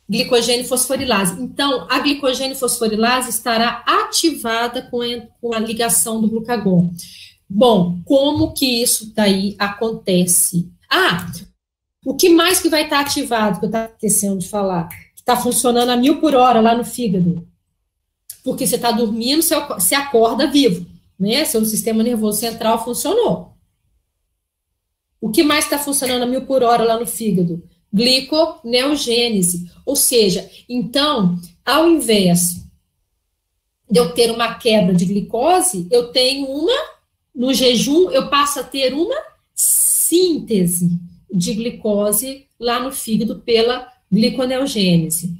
Glicogênio fosforilase. Então, a glicogênio fosforilase estará ativada com a ligação do glucagon. Bom, como que isso daí acontece? O que mais que vai estar ativado, que eu estava esquecendo de falar, que está funcionando a 1000 por hora lá no fígado? Porque você está dormindo, você acorda vivo, né? Seu sistema nervoso central funcionou. O que mais está funcionando a 1000 por hora lá no fígado? Gliconeogênese. Ou seja, então, ao invés de eu ter uma quebra de glicose, eu tenho no jejum, eu passo a ter uma síntese de glicose lá no fígado pela gliconeogênese.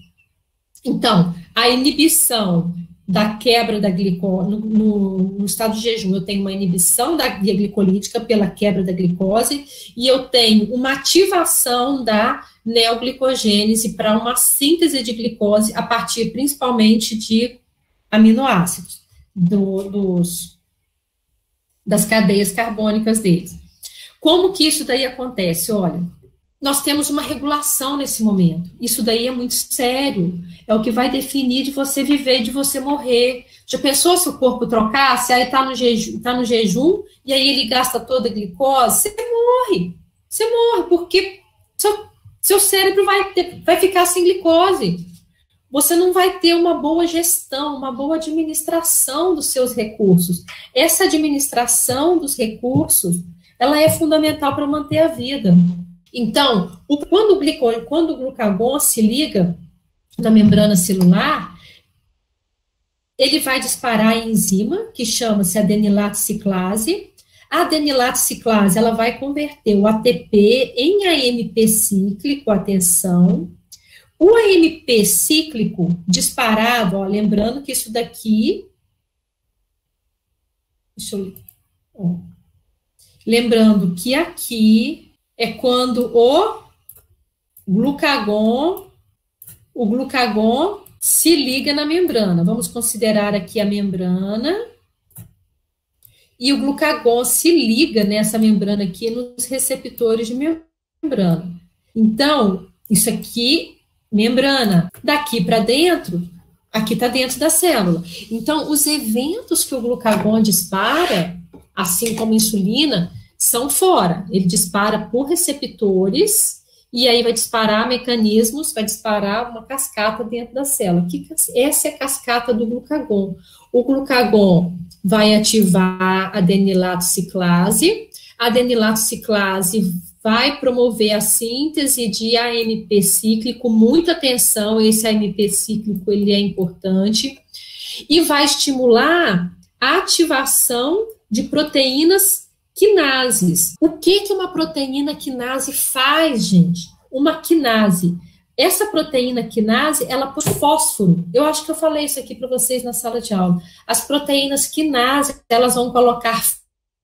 Então, a inibição da quebra da glicose, no estado de jejum, eu tenho uma inibição da via glicolítica pela quebra da glicose e eu tenho uma ativação da neoglicogênese para uma síntese de glicose a partir principalmente de aminoácidos, das cadeias carbônicas deles. Como que isso daí acontece? Olha, nós temos uma regulação nesse momento. Isso daí é muito sério. É o que vai definir de você viver, de você morrer. Já pensou se o corpo trocasse? Aí tá no jejum e aí ele gasta toda a glicose? Você morre. Você morre, porque seu cérebro vai ficar sem glicose. Você não vai ter uma boa gestão, uma boa administração dos seus recursos. Essa administração dos recursos, ela é fundamental para manter a vida. Então, quando o glucagon se liga na membrana celular, ele vai disparar a enzima, que chama-se adenilato ciclase. A adenilato ciclase, ela vai converter o ATP em AMP cíclico, atenção. O AMP cíclico disparado, ó, lembrando que isso daqui... Lembrando que aqui é quando o glucagon se liga na membrana. Vamos considerar aqui a membrana. E o glucagon se liga nessa membrana aqui nos receptores de membrana. Então, isso aqui, membrana. Daqui para dentro, aqui está dentro da célula. Então, os eventos que o glucagon dispara, assim como a insulina, são fora. Ele dispara por receptores e aí vai disparar mecanismos, vai disparar uma cascata dentro da célula. Essa é a cascata do glucagon. O glucagon vai ativar a adenilato ciclase. A adenilato ciclase vai promover a síntese de AMP cíclico. Muita atenção, esse AMP cíclico ele é importante. E vai estimular a ativação de proteínas quinases. O que uma proteína quinase faz, gente? Uma quinase. Essa proteína quinase, ela põe fósforo. Eu acho que eu falei isso aqui para vocês na sala de aula. As proteínas quinase, elas vão colocar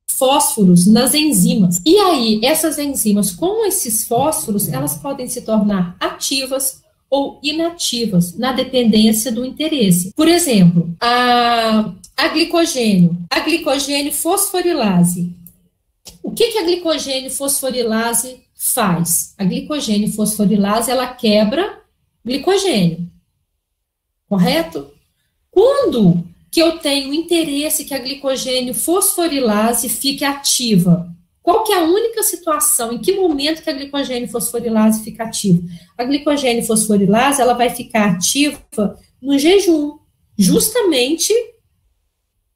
fósforos nas enzimas. E aí, essas enzimas, com esses fósforos, elas podem se tornar ativas ou inativas, na dependência do interesse. Por exemplo, a glicogênio fosforilase. O que a glicogênio fosforilase faz? A glicogênio fosforilase, ela quebra glicogênio, correto? Quando que eu tenho interesse que a glicogênio fosforilase fique ativa? Qual que é a única situação, em que momento que a glicogênio fosforilase fica ativa? A glicogênio fosforilase, ela vai ficar ativa no jejum, justamente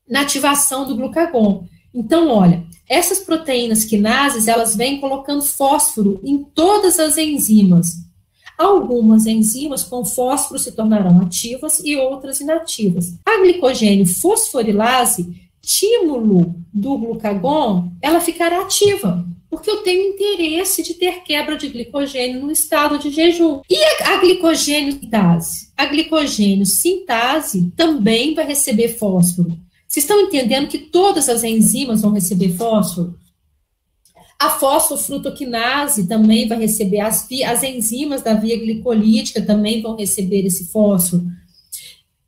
na ativação do glucagon. Então, olha, essas proteínas quinases, elas vêm colocando fósforo em todas as enzimas. Algumas enzimas com fósforo se tornarão ativas e outras inativas. A glicogênio fosforilase, tímulo do glucagon, ela ficará ativa, porque eu tenho interesse de ter quebra de glicogênio no estado de jejum. E a glicogênio sintase? A glicogênio sintase também vai receber fósforo. Vocês estão entendendo que todas as enzimas vão receber fósforo? A fosfofrutoquinase também vai receber, as enzimas da via glicolítica também vão receber esse fósforo.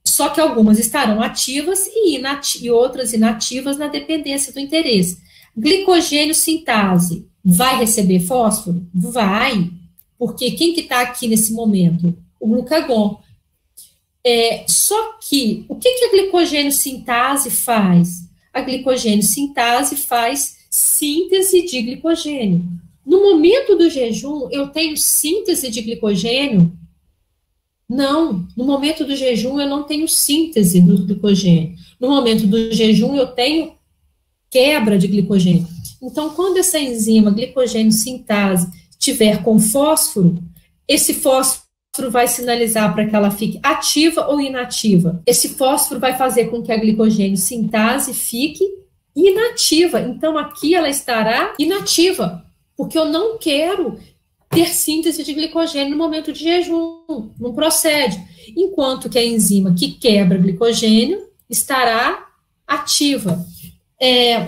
Só que algumas estarão ativas e outras inativas na dependência do interesse. Glicogênio sintase vai receber fósforo? Vai, porque quem que está aqui nesse momento? O glucagon. Só que, o que a glicogênio sintase faz? A glicogênio sintase faz síntese de glicogênio. No momento do jejum, eu tenho síntese de glicogênio? Não, no momento do jejum eu não tenho síntese do glicogênio. No momento do jejum eu tenho quebra de glicogênio. Então, quando essa enzima glicogênio sintase estiver com fósforo, esse fósforo vai sinalizar para que ela fique ativa ou inativa. Esse fósforo vai fazer com que a glicogênio sintase fique inativa. Então, aqui ela estará inativa, porque eu não quero ter síntese de glicogênio no momento de jejum, não procede. Enquanto que a enzima que quebra glicogênio estará ativa.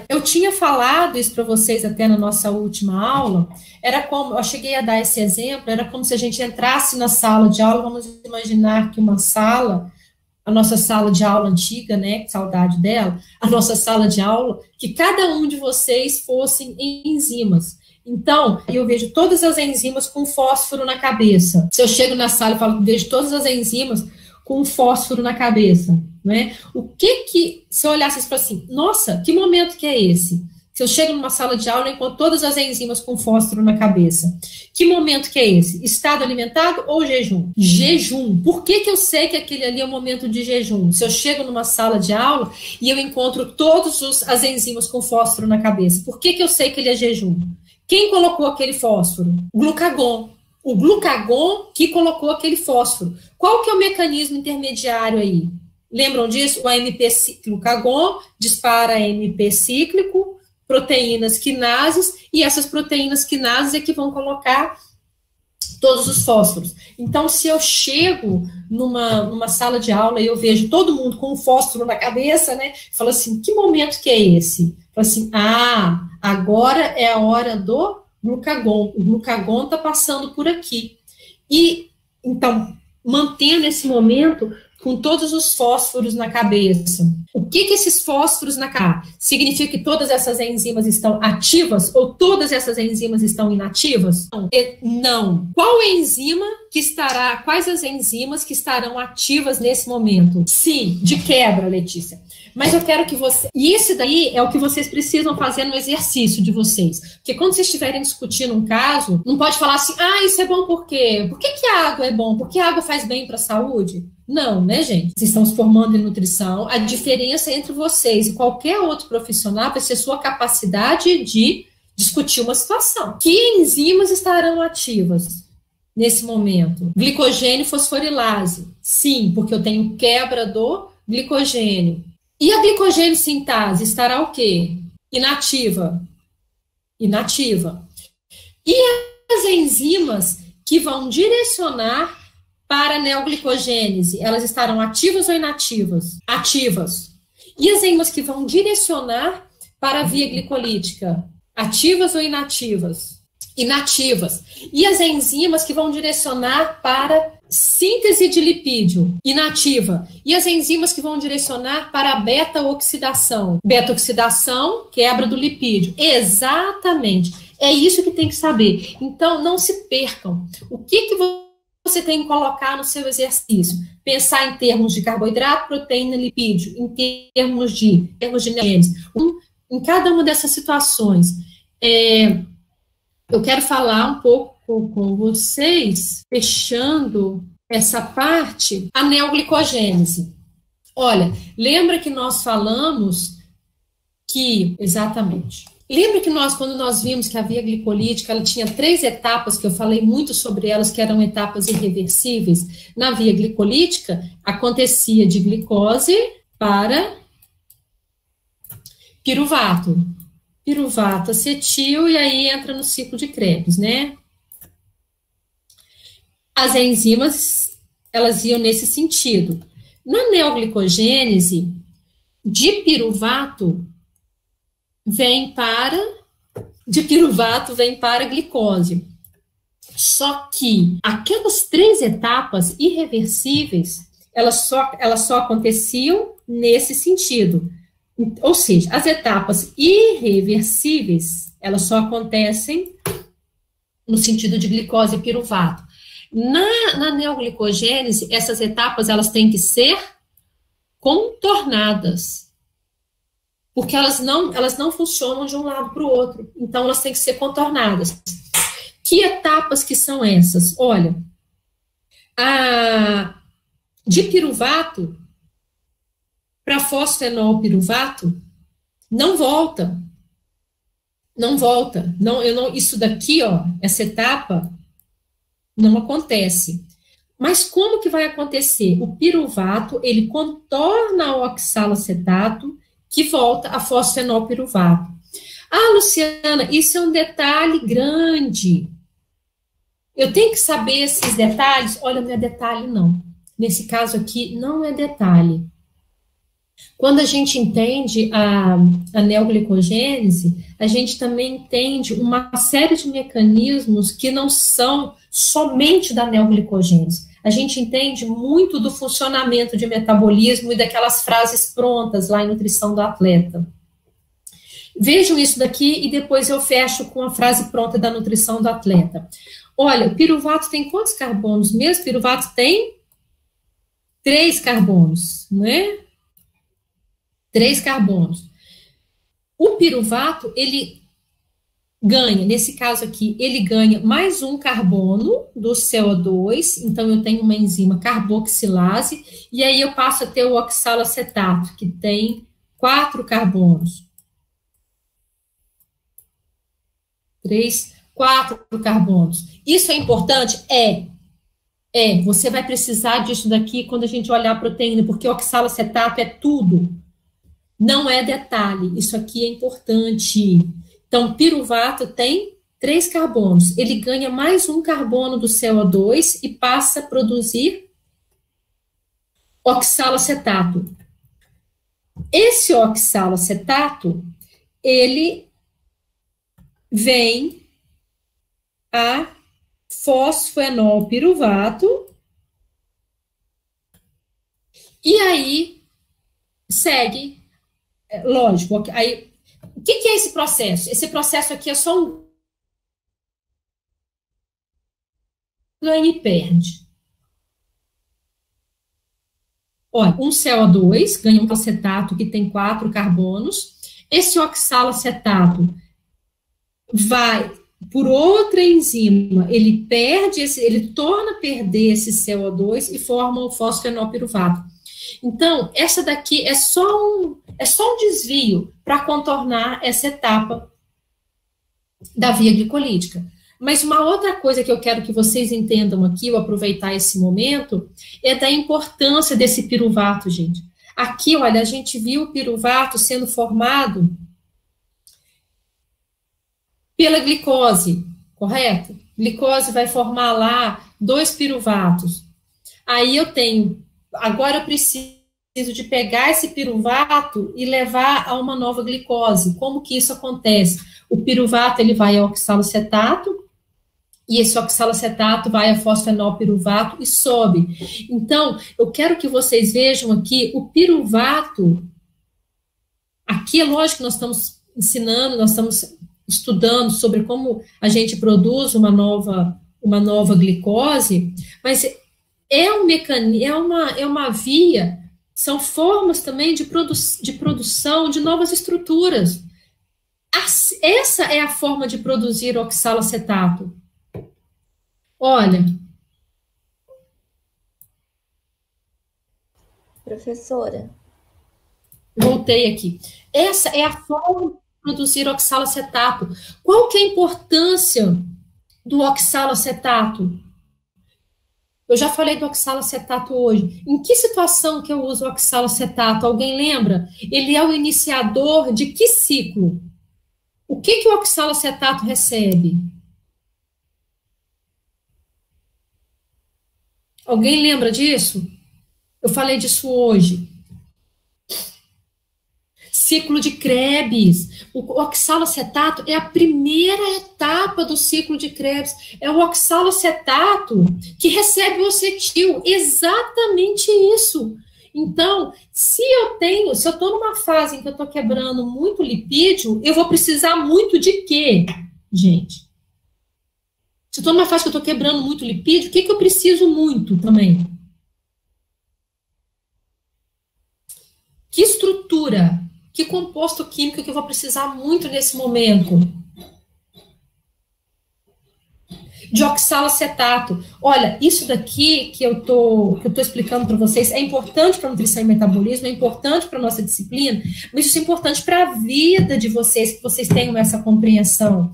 Eu tinha falado isso para vocês até na nossa última aula, eu cheguei a dar esse exemplo, era como se a gente entrasse na sala de aula, vamos imaginar que uma sala, a nossa sala de aula antiga, né, que saudade dela, a nossa sala de aula, que cada um de vocês fossem enzimas. Então, eu vejo todas as enzimas com fósforo na cabeça. Se eu chego na sala e falo, vejo todas as enzimas com fósforo na cabeça, né? Se eu olhasse isso assim, nossa, que momento que é esse? Se eu chego numa sala de aula e encontro todas as enzimas com fósforo na cabeça, que momento que é esse? Estado alimentado ou jejum? Jejum. Por que eu sei que aquele ali é o momento de jejum? Se eu chego numa sala de aula e eu encontro todas as enzimas com fósforo na cabeça, por que eu sei que ele é jejum? Quem colocou aquele fósforo? O glucagon. O glucagon que colocou aquele fósforo. Qual que é o mecanismo intermediário aí? Lembram disso? O AMP glucagon dispara AMP cíclico, proteínas quinases, e essas proteínas quinases é que vão colocar todos os fósforos. Então, se eu chego numa sala de aula e eu vejo todo mundo com um fósforo na cabeça, né? Falo assim, que momento que é esse? Falo assim, agora é a hora do glucagon. O glucagon está passando por aqui. E, então, mantendo esse momento com todos os fósforos na cabeça. O que esses fósforos na cabeça? Significa que todas essas enzimas estão ativas ou todas essas enzimas estão inativas? Não. Quais as enzimas que estarão ativas nesse momento? Sim, de quebra, Letícia. Mas eu quero que você... E esse daí é o que vocês precisam fazer no exercício de vocês. Porque quando vocês estiverem discutindo um caso, não pode falar assim, isso é bom por quê? Por que a água é bom? Porque a água faz bem para a saúde? Não, né, gente? Vocês estão se formando em nutrição. A diferença entre vocês e qualquer outro profissional vai ser sua capacidade de discutir uma situação. Que enzimas estarão ativas nesse momento? Glicogênio fosforilase. Sim, porque eu tenho quebra do glicogênio. E a glicogênio sintase estará o quê? Inativa. Inativa. E as enzimas que vão direcionar para a neoglicogênese, elas estarão ativas ou inativas? Ativas. E as enzimas que vão direcionar para a via glicolítica? Ativas ou inativas? Inativas. E as enzimas que vão direcionar para síntese de lipídio? Inativa. E as enzimas que vão direcionar para a beta-oxidação? Beta-oxidação, quebra do lipídio. Exatamente. É isso que tem que saber. Então, não se percam. O que você tem que colocar no seu exercício? Pensar em termos de carboidrato, proteína, lipídio, em termos de neogênese. Em cada uma dessas situações. Eu quero falar um pouco com vocês, fechando essa parte, a neoglicogênese. Olha, lembra que nós falamos que... Exatamente. Lembra que quando nós vimos que a via glicolítica, ela tinha 3 etapas, que eu falei muito sobre elas, que eram etapas irreversíveis? Na via glicolítica, acontecia de glicose para piruvato. Piruvato acetil, e aí entra no ciclo de Krebs, né? As enzimas, elas iam nesse sentido. Na neoglicogênese, de piruvato vem para a glicose. Só que aquelas 3 etapas irreversíveis, elas só aconteciam nesse sentido. Ou seja, as etapas irreversíveis, elas só acontecem no sentido de glicose e piruvato. Na neoglicogênese, essas etapas, elas têm que ser contornadas, porque elas não funcionam de um lado para o outro, então elas têm que ser contornadas. Que etapas que são essas? Olha, de piruvato para fosfenol piruvato, não volta. Não volta. Isso daqui, ó, essa etapa, não acontece. Mas como que vai acontecer? O piruvato, ele contorna o oxalacetato, que volta a fosfenol piruvato. Ah, Luciana, isso é um detalhe grande. Eu tenho que saber esses detalhes? Olha, não é detalhe, não. Nesse caso aqui, não é detalhe. Quando a gente entende a neoglicogênese, a gente também entende uma série de mecanismos que não são somente da neoglicogênese. A gente entende muito do funcionamento de metabolismo e daquelas frases prontas lá em Nutrição do Atleta. Vejam isso daqui e depois eu fecho com a frase pronta da Nutrição do Atleta. Olha, o piruvato tem quantos carbonos mesmo? O piruvato tem 3 carbonos, não é? 3 carbonos. O piruvato, ele ganha, nesse caso aqui, ele ganha mais um carbono do CO2, então eu tenho uma enzima carboxilase, e aí eu passo a ter o oxalacetato, que tem 4 carbonos. 4 carbonos. Isso é importante? Você vai precisar disso daqui quando a gente olhar a proteína, porque o oxalacetato é tudo. Não é detalhe, isso aqui é importante. Então, piruvato tem 3 carbonos. Ele ganha mais um carbono do CO2 e passa a produzir oxalacetato. Esse oxalacetato, ele vem a fosfenol piruvato e aí segue, lógico, aí, o que é esse processo? Esse processo aqui é só um ganha e perde. Olha, um CO2 ganha um acetato que tem 4 carbonos. Esse oxalacetato vai por outra enzima, ele torna a perder esse CO2 e forma o fosfenol piruvato. Então, essa daqui é só um desvio para contornar essa etapa da via glicolítica. Mas uma outra coisa que eu quero que vocês entendam aqui, eu aproveitar esse momento, é da importância desse piruvato, gente. Aqui, olha, a gente viu o piruvato sendo formado pela glicose, correto? Glicose vai formar lá 2 piruvatos. Aí agora eu preciso de pegar esse piruvato e levar a uma nova glicose. Como que isso acontece? O piruvato, ele vai ao oxalacetato, e esse oxalacetato vai a fosfenol piruvato e sobe. Então, eu quero que vocês vejam aqui, o piruvato, aqui é lógico que nós estamos ensinando, nós estamos estudando sobre como a gente produz uma nova glicose, mas é um mecanismo, é uma via, são formas também de produção de novas estruturas. Essa é a forma de produzir oxalacetato. Olha. Professora. Voltei aqui. Essa é a forma. produzir oxalacetato. Qual que é a importância do oxalacetato? Eu já falei do oxalacetato hoje. Em que situação que eu uso o oxalacetato? Alguém lembra? Ele é o iniciador de que ciclo? O que o oxalacetato recebe? Alguém lembra disso? Eu falei disso hoje. Ciclo de Krebs. O oxalacetato é a primeira etapa do ciclo de Krebs. É o oxalacetato que recebe o acetil. Exatamente isso. Então, se eu estou numa fase em que eu estou quebrando muito lipídio, eu vou precisar muito de quê, gente? Se eu estou numa fase que eu estou quebrando muito lipídio, o que eu preciso muito também? Que estrutura? Que composto químico que eu vou precisar muito nesse momento? De oxalacetato. Olha, isso daqui que eu tô explicando para vocês é importante para nutrição e metabolismo, é importante para nossa disciplina, mas isso é importante para a vida de vocês, que vocês tenham essa compreensão.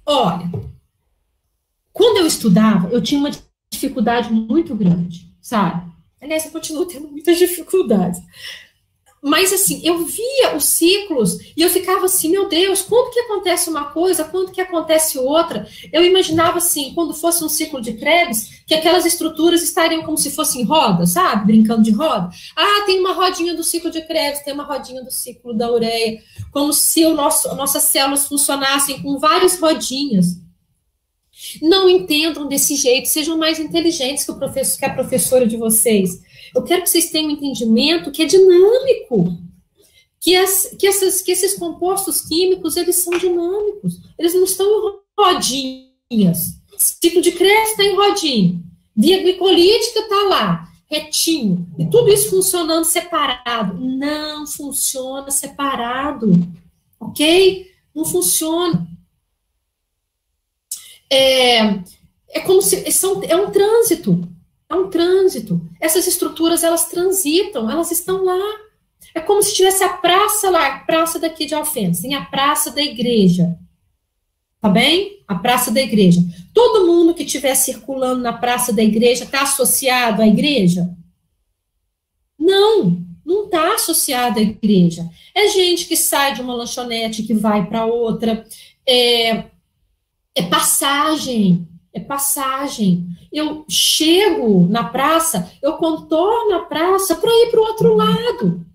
Olha, quando eu estudava, eu tinha uma dificuldade muito grande, sabe? Aliás, eu continuo tendo muitas dificuldades. Mas, assim, eu via os ciclos e eu ficava assim, meu Deus, quando que acontece uma coisa, quando que acontece outra? Eu imaginava, assim, quando fosse um ciclo de Krebs, que aquelas estruturas estariam como se fossem rodas, sabe? Brincando de roda. Ah, tem uma rodinha do ciclo de Krebs, tem uma rodinha do ciclo da ureia. Como se nossas células funcionassem com várias rodinhas. Não entendam desse jeito, sejam mais inteligentes que a professora de vocês. Eu quero que vocês tenham um entendimento que é dinâmico, que esses compostos químicos, eles são dinâmicos, eles não estão em rodinhas. Ciclo de Krebs está em rodinha, via glicolítica está lá, retinho, e tudo isso funcionando separado. Não funciona separado, ok? Não funciona. É como se é um trânsito. É um trânsito. Essas estruturas, elas transitam, elas estão lá. É como se tivesse a praça lá, a praça daqui de Alfenas, tem a praça da igreja. Tá bem? A praça da igreja. Todo mundo que estiver circulando na praça da igreja está associado à igreja? Não, não está associado à igreja. É gente que sai de uma lanchonete que vai para outra. É passagem. É passagem. Eu chego na praça, eu contorno a praça para ir para o outro lado.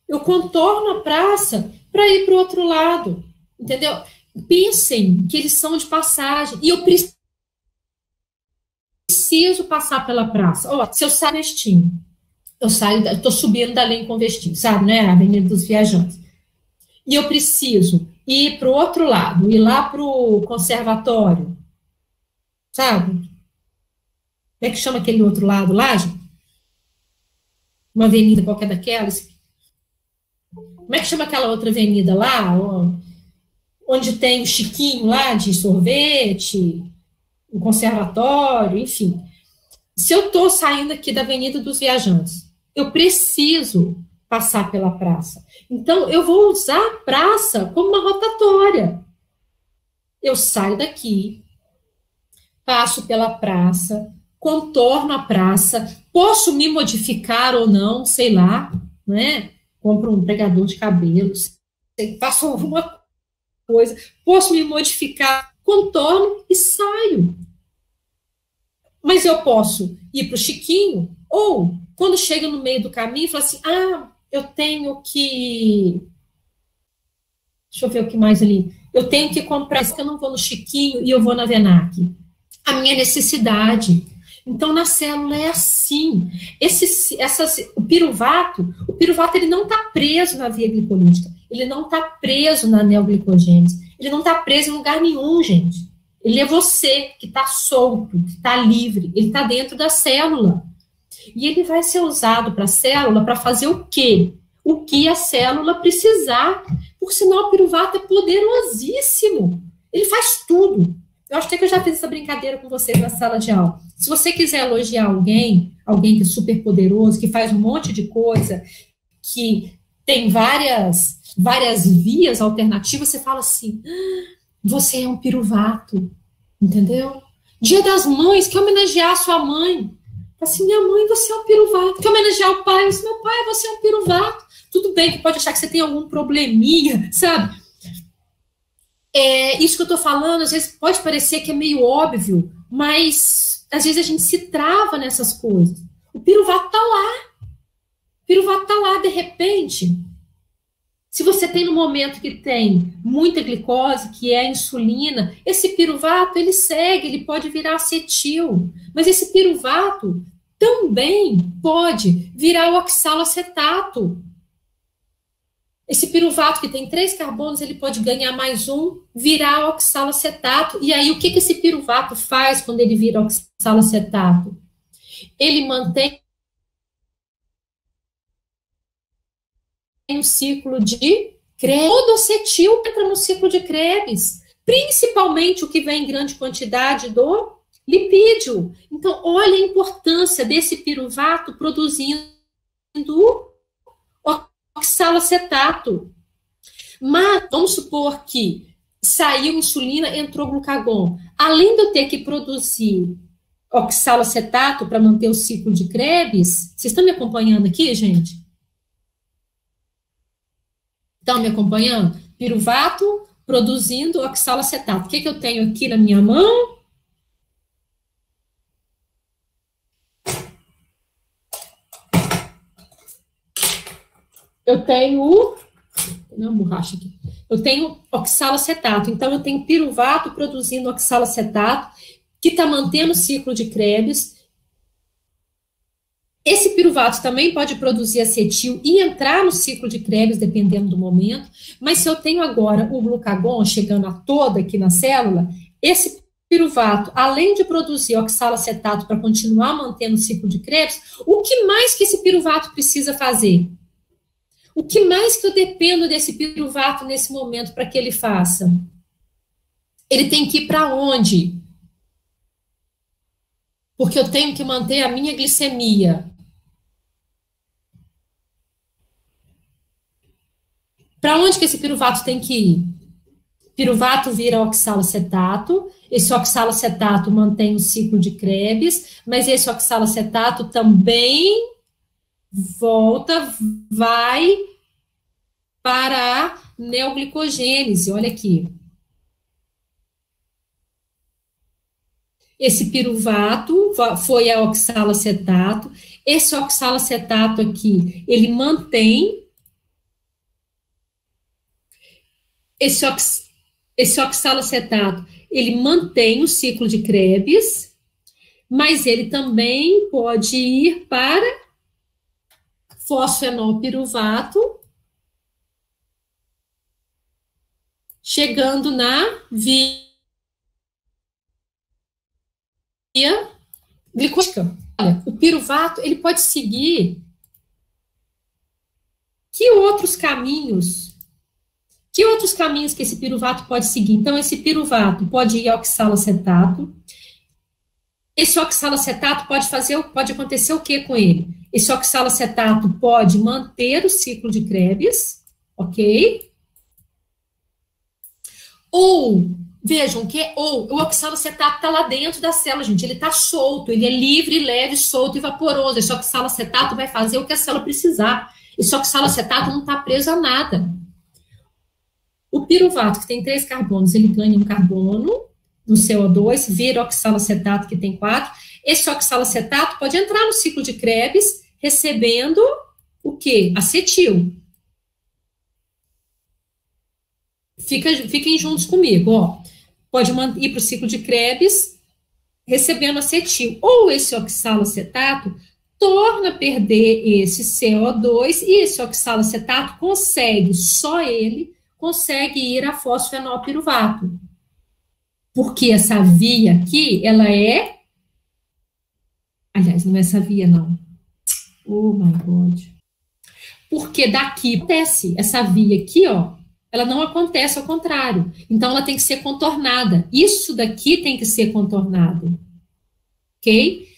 Eu contorno a praça para ir para o outro lado. Entendeu? Pensem que eles são de passagem. E eu preciso passar pela praça. Ó, se eu saio Vestinho, eu estou subindo dali em Vestinho, sabe, né? A Avenida dos Viajantes. E eu preciso ir para o outro lado, ir lá para o conservatório, sabe? Como é que chama aquele outro lado lá, gente? Uma avenida qualquer daquelas. Como é que chama aquela outra avenida lá, onde tem o Chiquinho lá de sorvete, o conservatório, enfim. Se eu estou saindo aqui da Avenida dos Viajantes, eu preciso passar pela praça. Então, eu vou usar a praça como uma rotatória. Eu saio daqui, passo pela praça, contorno a praça, posso me modificar ou não, sei lá, né? Compro um pregador de cabelos, faço alguma coisa, posso me modificar, contorno e saio. Mas eu posso ir para o Chiquinho, ou, quando chega no meio do caminho, falo assim, eu tenho que... Deixa eu ver o que mais ali. Eu tenho que comprar, que eu não vou no Chiquinho e eu vou na Venac. A minha necessidade. Então, na célula é assim. O piruvato ele não está preso na via glicolítica. Ele não está preso na neoglicogênese. Ele não está preso em lugar nenhum, gente. Ele é você que está solto, que está livre. Ele está dentro da célula. E ele vai ser usado para a célula para fazer o quê? O que a célula precisar. Por sinal, o piruvato é poderosíssimo. Ele faz tudo. Eu acho até que eu já fiz essa brincadeira com vocês na sala de aula. Se você quiser elogiar alguém que é super poderoso, que faz um monte de coisa, que tem várias vias alternativas, você fala assim, você é um piruvato, entendeu? Dia das Mães, quer homenagear a sua mãe. Assim, minha mãe, você é um piruvato. Quer homenagear o pai? Assim, meu pai, você é um piruvato. Tudo bem que pode achar que você tem algum probleminha, sabe? Isso que eu tô falando, às vezes pode parecer que é meio óbvio, mas às vezes a gente se trava nessas coisas. O piruvato tá lá. O piruvato tá lá, de repente. Se você tem no momento que tem muita glicose, que é a insulina, esse piruvato, ele segue, ele pode virar acetil. Mas esse piruvato também pode virar o oxalacetato. Esse piruvato que tem 3 carbonos, ele pode ganhar mais um, virar oxalacetato. E aí, o que esse piruvato faz quando ele vira oxalacetato? Ele mantém um ciclo de Krebs. Todo acetil entra no ciclo de Krebs, principalmente o que vem em grande quantidade do lipídio. Então, olha a importância desse piruvato produzindo oxalacetato. Mas vamos supor que saiu insulina, entrou glucagon. Além de eu ter que produzir oxalacetato para manter o ciclo de Krebs, vocês estão me acompanhando aqui, gente? Estão me acompanhando? Piruvato produzindo oxalacetato. O que eu tenho aqui na minha mão? Eu tenho uma borracha aqui. Eu tenho oxalacetato. Então, eu tenho piruvato produzindo oxalacetato, que está mantendo o ciclo de Krebs. Esse piruvato também pode produzir acetil e entrar no ciclo de Krebs, dependendo do momento. Mas se eu tenho agora o glucagon chegando a toda aqui na célula, esse piruvato, além de produzir oxalacetato para continuar mantendo o ciclo de Krebs, o que mais que esse piruvato precisa fazer? O que mais que eu dependo desse piruvato nesse momento para que ele faça? Ele tem que ir para onde? Porque eu tenho que manter a minha glicemia. Para onde que esse piruvato tem que ir? Piruvato vira oxalacetato, esse oxalacetato mantém o ciclo de Krebs, mas esse oxalacetato também vai para a neoglicogênese, olha aqui. Esse piruvato foi a oxalacetato, esse oxalacetato aqui, ele mantém esse oxalacetato, ele mantém o ciclo de Krebs, mas ele também pode ir para fosfenolpiruvato, chegando na via glicótica. Olha, o piruvato, ele pode seguir que outros caminhos que esse piruvato pode seguir? Então, esse piruvato pode ir ao oxalacetato. Esse oxalacetato pode acontecer o que com ele? Esse oxalacetato pode manter o ciclo de Krebs, ok? Ou, vejam que o oxalacetato está lá dentro da célula, gente, ele está solto, ele é livre, leve, solto e vaporoso. Esse oxalacetato vai fazer o que a célula precisar. Esse oxalacetato não está preso a nada. O piruvato, que tem 3 carbonos, ele ganha um carbono no CO2, vira oxalacetato, que tem 4. Esse oxalacetato pode entrar no ciclo de Krebs, recebendo o quê? Acetil. Fiquem juntos comigo, ó. Pode ir para o ciclo de Krebs, recebendo acetil. Ou esse oxalacetato torna a perder esse CO2 e esse oxalacetato só ele consegue ir a fosfenolpiruvato. Porque essa via aqui, ela é... Aliás, não é essa via, não. Oh, my God. Porque daqui acontece essa via aqui, ó. Ela não acontece ao contrário. Então, ela tem que ser contornada. Isso daqui tem que ser contornado. Ok?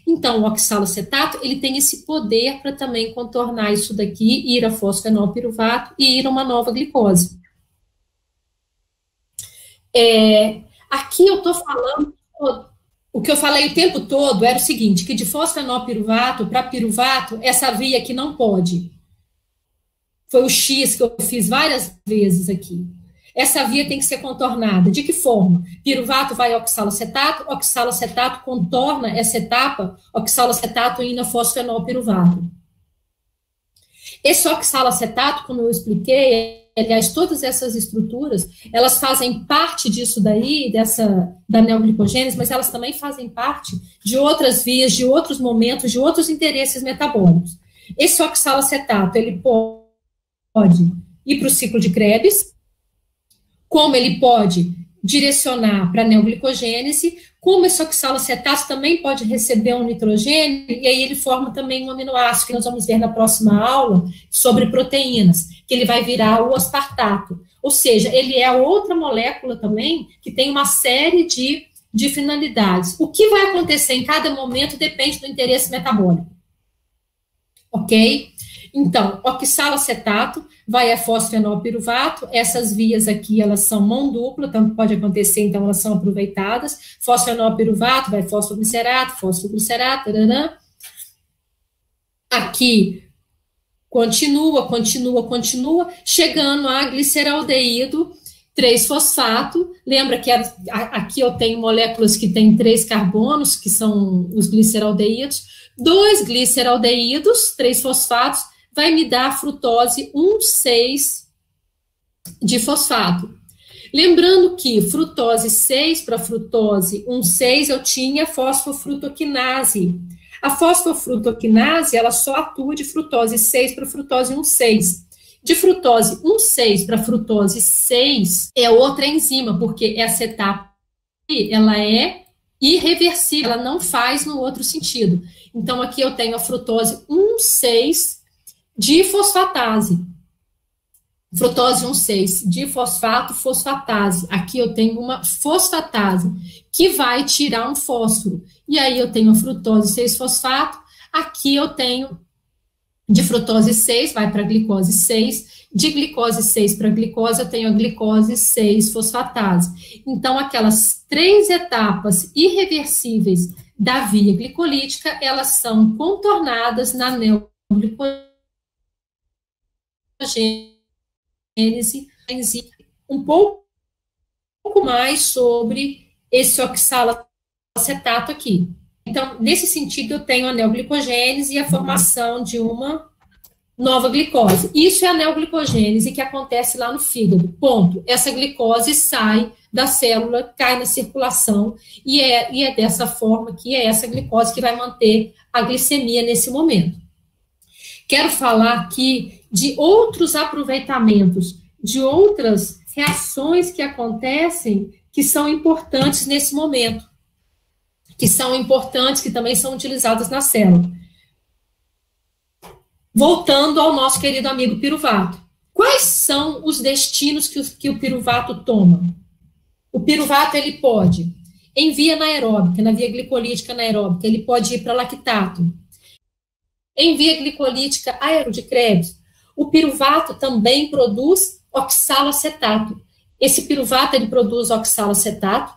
Então, o oxalacetato, ele tem esse poder para também contornar isso daqui, ir a fosfenolpiruvato e ir a uma nova glicose. Aqui eu estou falando, o que eu falei o tempo todo era o seguinte, que de fosfenolpiruvato para piruvato, essa via aqui não pode. Foi o X que eu fiz várias vezes aqui. Essa via tem que ser contornada. De que forma? Piruvato vai oxalacetato contorna essa etapa, oxalacetato indo a fosfenolpiruvato. Esse oxalacetato, como eu expliquei, aliás, todas essas estruturas, elas fazem parte disso daí, da neoglicogênese, mas elas também fazem parte de outras vias, de outros momentos, de outros interesses metabólicos. Esse oxalacetato, ele pode ir para o ciclo de Krebs, como ele pode direcionar para a neoglicogênese, como esse oxalacetato também pode receber um nitrogênio, e aí ele forma também um aminoácido, que nós vamos ver na próxima aula, sobre proteínas, que ele vai virar o aspartato. Ou seja, ele é outra molécula também, que tem uma série de finalidades. O que vai acontecer em cada momento depende do interesse metabólico. Ok? Então, oxalacetato vai a fosfenolpiruvato, essas vias aqui, elas são mão dupla, tanto pode acontecer, então elas são aproveitadas, fosfenolpiruvato vai fosfoglicerato, tarará. Aqui, continua, chegando a gliceraldeído, 3-fosfato, lembra que aqui eu tenho moléculas que têm 3 carbonos, que são os gliceraldeídos, 2 gliceraldeídos, 3-fosfatos, vai me dar a frutose 1,6 de fosfato. Lembrando que frutose 6 para frutose 1,6 eu tinha fosfofrutoquinase. A fosfofrutoquinase, ela só atua de frutose 6 para frutose 1,6. De frutose 1,6 para frutose 6 é outra enzima, porque essa etapa ela é irreversível, ela não faz no outro sentido. Então, aqui eu tenho a frutose 1,6 de fosfatase. Frutose 1,6 de fosfato, fosfatase. Aqui eu tenho uma fosfatase, que vai tirar um fósforo. E aí eu tenho a frutose 6-fosfato. Aqui eu tenho de frutose 6, vai para glicose 6. De glicose 6 para glicose, eu tenho a glicose 6-fosfatase. Então, aquelas 3 etapas irreversíveis da via glicolítica, elas são contornadas na neoglicogênese, um pouco mais sobre esse oxalacetato aqui. Então, nesse sentido, eu tenho a neoglicogênese e a formação de uma nova glicose. Isso é a neoglicogênese que acontece lá no fígado. Ponto. Essa glicose sai da célula, cai na circulação, e é dessa forma que é essa glicose que vai manter a glicemia nesse momento. Quero falar aqui de outros aproveitamentos, de outras reações que acontecem que são importantes nesse momento, que são importantes, que também são utilizadas na célula. Voltando ao nosso querido amigo piruvato. Quais são os destinos que o piruvato toma? O piruvato, ele pode, em via anaeróbica, na via glicolítica anaeróbica, ele pode ir para lactato. Em via glicolítica aeróbica de Krebs, o piruvato também produz oxalacetato. Esse piruvato, ele produz oxalacetato,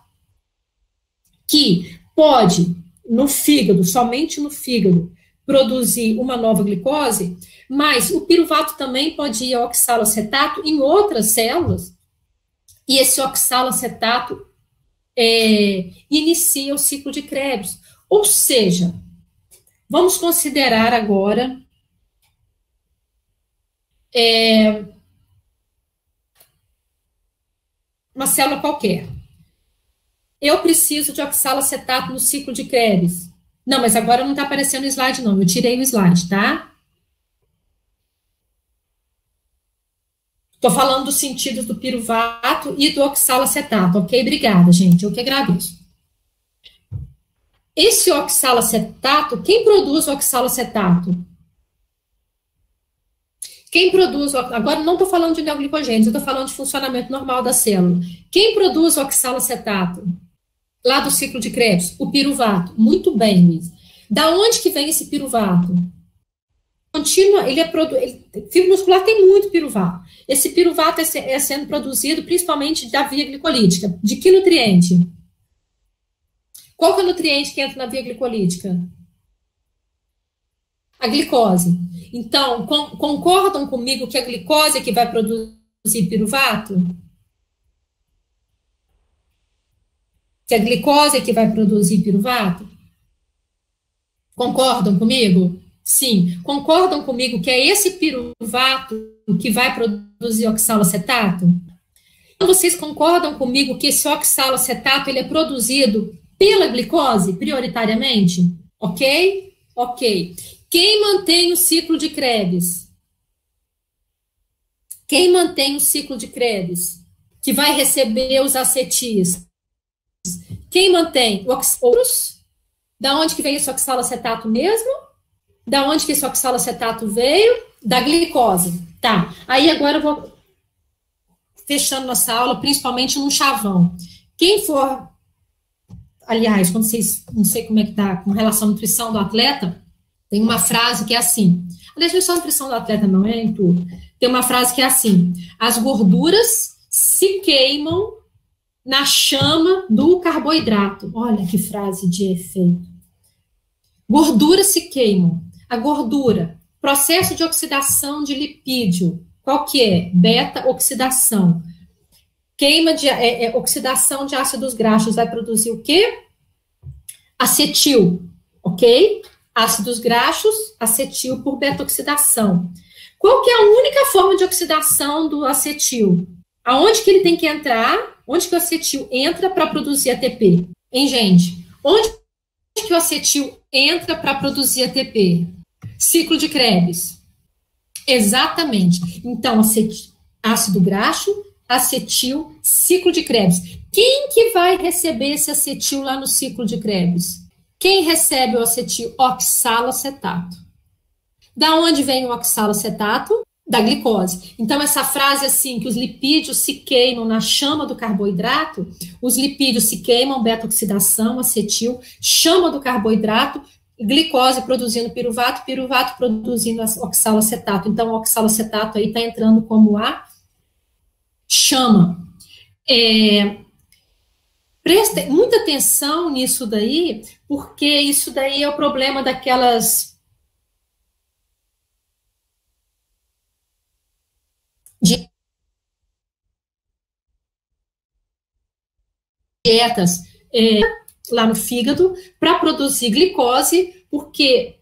que pode, no fígado, somente no fígado, produzir uma nova glicose, mas o piruvato também pode ir ao oxalacetato em outras células, e esse oxalacetato inicia o ciclo de Krebs. Ou seja, vamos considerar agora uma célula qualquer. Eu preciso de oxalacetato no ciclo de Krebs. Não, mas agora não está aparecendo o slide, não. Eu tirei o slide, tá? Estou falando dos sentidos do piruvato e do oxalacetato, ok? Obrigada, gente. Eu que agradeço. Esse oxalacetato, quem produz o oxalacetato? Quem produz, agora não estou falando de neoglicogênios, eu estou falando de funcionamento normal da célula. Quem produz oxalacetato? Lá do ciclo de Krebs, o piruvato. Muito bem, Luiz. Da onde que vem esse piruvato? Contínua, fibra muscular tem muito piruvato. Esse piruvato é sendo produzido principalmente da via glicolítica. De que nutriente? Qual que é o nutriente que entra na via glicolítica? A glicose. Então, concordam comigo que a glicose é que vai produzir piruvato? Que a glicose é que vai produzir piruvato? Concordam comigo? Sim. Concordam comigo que é esse piruvato que vai produzir oxalacetato? Então, vocês concordam comigo que esse oxalacetato ele é produzido pela glicose, prioritariamente? Ok? Ok. Quem mantém o ciclo de Krebs? Quem mantém o ciclo de Krebs? Que vai receber os acetis? Quem mantém? Outros? Da onde que veio esse oxalacetato mesmo? Da onde que esse oxalacetato veio? Da glicose. Tá. Aí agora eu vou fechando nossa aula, principalmente no chavão. Quem for, aliás, quando vocês, não sei como é que tá com relação à nutrição do atleta, tem uma frase que é assim, aliás, não é só a nutrição do atleta, não é em tudo. Tem uma frase que é assim, as gorduras se queimam na chama do carboidrato. Olha que frase de efeito. Gorduras se queimam. A gordura, processo de oxidação de lipídio, qual que é? Beta-oxidação. Queima de oxidação de ácidos graxos vai produzir o quê? Acetil, ok? Ácidos graxos, acetil por beta-oxidação. Qual que é a única forma de oxidação do acetil? Aonde que ele tem que entrar? Onde que o acetil entra para produzir ATP? Hein, gente? Onde que o acetil entra para produzir ATP? Ciclo de Krebs. Exatamente. Então, ácido graxo, acetil, ciclo de Krebs. Quem que vai receber esse acetil lá no ciclo de Krebs? Quem recebe o acetil? Oxalacetato. Da onde vem o oxalacetato? Da glicose. Então, essa frase assim, que os lipídios se queimam na chama do carboidrato, os lipídios se queimam, beta-oxidação, acetil, chama do carboidrato, glicose produzindo piruvato, piruvato produzindo oxalacetato. Então, o oxalacetato aí está entrando como a chama. Presta muita atenção nisso daí, porque isso daí é o problema daquelas dietas lá no fígado para produzir glicose, porque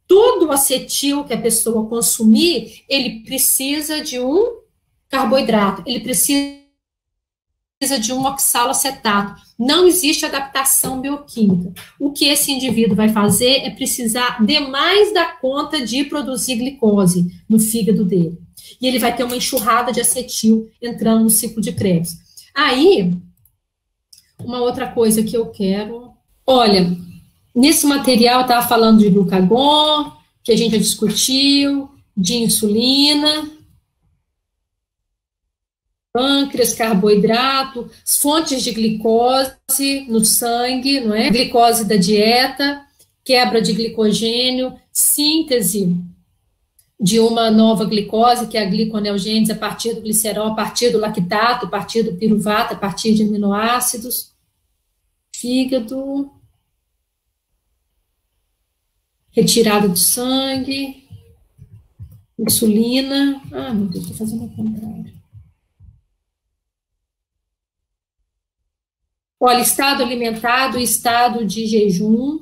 todo acetil que a pessoa consumir, ele precisa de um carboidrato, ele precisa de um oxalacetato. Não existe adaptação bioquímica. O que esse indivíduo vai fazer é precisar demais da conta de produzir glicose no fígado dele. E ele vai ter uma enxurrada de acetil entrando no ciclo de Krebs. Aí, uma outra coisa que eu quero... Olha, nesse material eu estava falando de glucagon, que a gente já discutiu, de insulina, pâncreas, carboidrato, fontes de glicose no sangue, não é? Glicose da dieta, quebra de glicogênio, síntese de uma nova glicose, que é a gliconeogênese, a partir do glicerol, a partir do lactato, a partir do piruvato, a partir de aminoácidos, fígado, retirada do sangue, insulina. Ah, meu Deus, estou fazendo o contrário. Olha, estado alimentado, estado de jejum.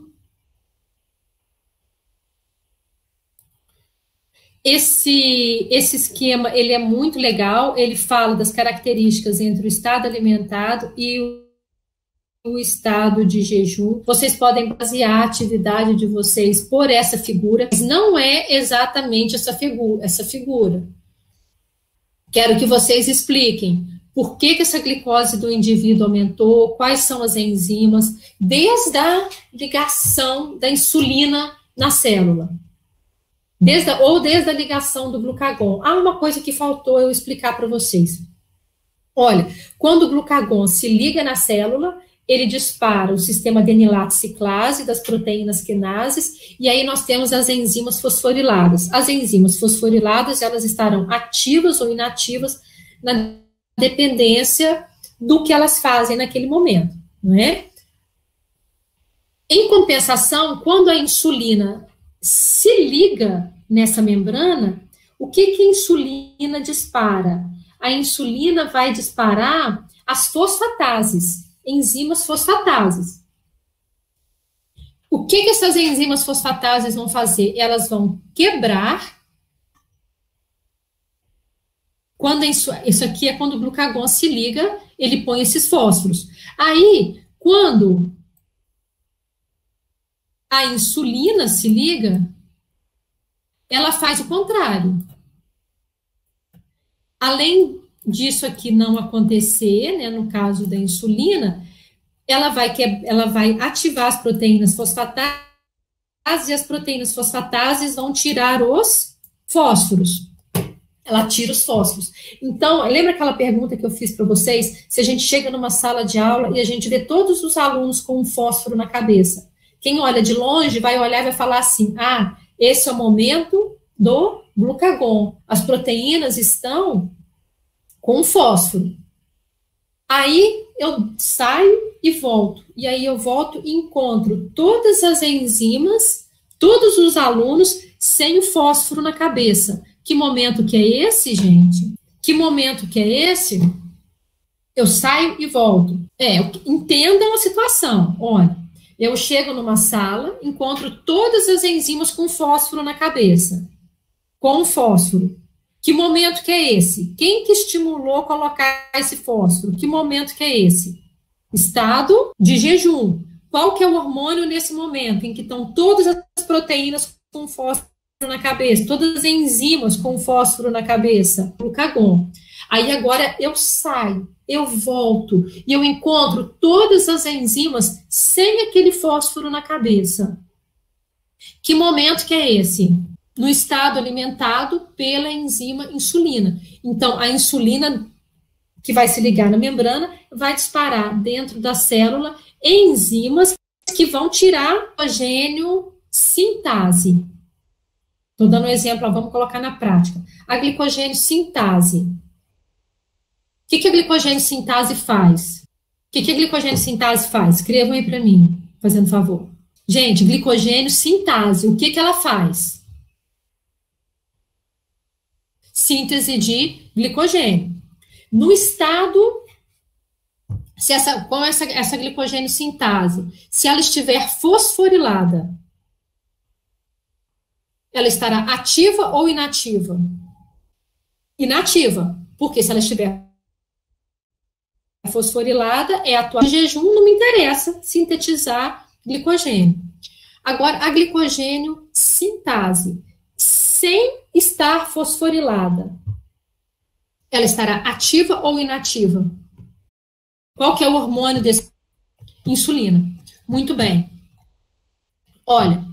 Esse esquema, ele é muito legal, ele fala das características entre o estado alimentado e o estado de jejum. Vocês podem basear a atividade de vocês por essa figura, mas não é exatamente essa figura. Quero que vocês expliquem por que essa glicose do indivíduo aumentou, quais são as enzimas, desde a ligação da insulina na célula. Desde a ligação do glucagon. Ah, uma coisa que faltou eu explicar para vocês. Olha, quando o glucagon se liga na célula, ele dispara o sistema adenilato ciclase das proteínas quinases, e aí nós temos as enzimas fosforiladas. As enzimas fosforiladas, elas estarão ativas ou inativas na dependência do que elas fazem naquele momento, não é? Em compensação, quando a insulina se liga nessa membrana, o que a insulina dispara? A insulina vai disparar as fosfatases, enzimas fosfatases. O que essas enzimas fosfatases vão fazer? Elas vão quebrar. Isso aqui é quando o glucagon se liga, ele põe esses fósforos. Aí, quando a insulina se liga, ela faz o contrário. Além disso aqui não acontecer, né, no caso da insulina, ela vai ativar as proteínas fosfatases e as proteínas fosfatases vão tirar os fósforos. Ela tira os fósforos. Então, lembra aquela pergunta que eu fiz para vocês? Se a gente chega numa sala de aula e a gente vê todos os alunos com um fósforo na cabeça, quem olha de longe vai olhar e vai falar assim, ah, esse é o momento do glucagon. As proteínas estão com fósforo. Aí eu saio e volto. E aí eu volto e encontro todas as enzimas, todos os alunos sem o fósforo na cabeça. Que momento que é esse, gente? Que momento que é esse? Eu saio e volto. Entendam a situação. Olha, eu chego numa sala, encontro todas as enzimas com fósforo na cabeça. Com fósforo. Que momento que é esse? Quem que estimulou colocar esse fósforo? Que momento que é esse? Estado de jejum. Qual que é o hormônio nesse momento em que estão todas as proteínas com fósforo na cabeça, todas as enzimas com fósforo na cabeça? Glucagon. Aí agora eu saio, eu volto e eu encontro todas as enzimas sem aquele fósforo na cabeça. Que momento que é esse? No estado alimentado pela enzima insulina. Então, a insulina que vai se ligar na membrana vai disparar dentro da célula enzimas que vão tirar glicogênio sintase. Estou dando um exemplo, vamos colocar na prática. A glicogênio sintase. O que a glicogênio sintase faz? O que a glicogênio sintase faz? Escrevam aí para mim, fazendo favor. Gente, glicogênio sintase, o que ela faz? Síntese de glicogênio. No estado, com essa glicogênio sintase, se ela estiver fosforilada, ela estará ativa ou inativa? Inativa, porque se ela estiver fosforilada, é atuar em jejum, não me interessa sintetizar glicogênio. Agora, a glicogênio sintase, sem estar fosforilada, ela estará ativa ou inativa? Qual que é o hormônio desse? Insulina. Muito bem. Olha,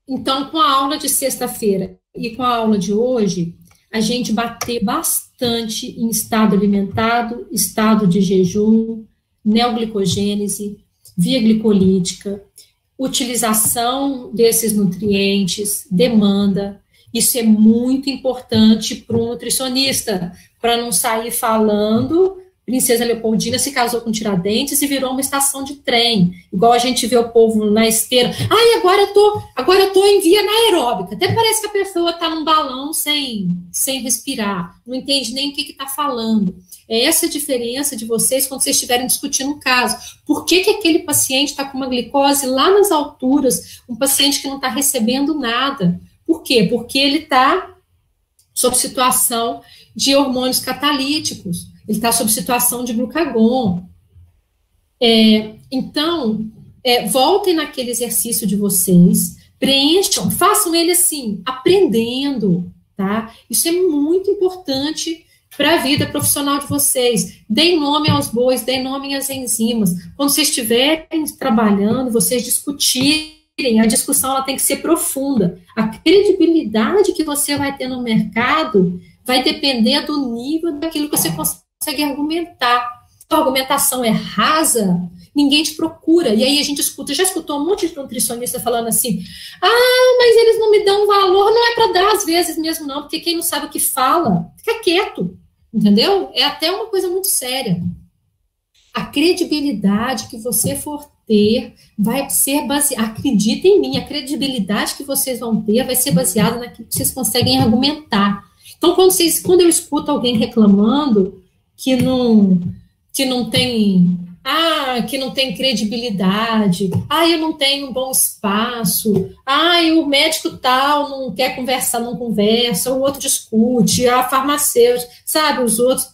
então, com a aula de sexta-feira e com a aula de hoje, a gente bateu bastante em estado alimentado, estado de jejum, neoglicogênese, via glicolítica, utilização desses nutrientes, demanda. Isso é muito importante para um nutricionista, para não sair falando, Princesa Leopoldina se casou com Tiradentes e virou uma estação de trem, igual a gente vê o povo na esteira. Ai, agora eu tô em via anaeróbica. Até parece que a pessoa está num balão sem respirar, não entende nem o que está falando. É essa a diferença de vocês quando vocês estiverem discutindo um caso. Por que aquele paciente está com uma glicose lá nas alturas, um paciente que não está recebendo nada? Por quê? Porque ele está sob situação de hormônios catalíticos, ele está sob situação de glucagon. Então, voltem naquele exercício de vocês, preencham, façam ele assim, aprendendo, tá? Isso é muito importante para a vida profissional de vocês. Deem nome aos bois, deem nome às enzimas. Quando vocês estiverem trabalhando, vocês discutirem a discussão ela tem que ser profunda. A credibilidade que você vai ter no mercado vai depender do nível daquilo que você consegue argumentar. Se a argumentação é rasa, ninguém te procura. E aí a gente escuta, já escutou um monte de nutricionista falando assim, mas eles não me dão valor. Não é para dar às vezes mesmo não, porque quem não sabe o que fala, fica quieto, entendeu? É até uma coisa muito séria. A credibilidade que você for ter vai ser baseada, acredita em mim, a credibilidade que vocês vão ter vai ser baseada naquilo que vocês conseguem argumentar. Então, quando eu escuto alguém reclamando que não tem, que não tem credibilidade, eu não tenho um bom espaço, o médico tal não quer conversar, não conversa, o outro discute, a farmacêutica, sabe, os outros.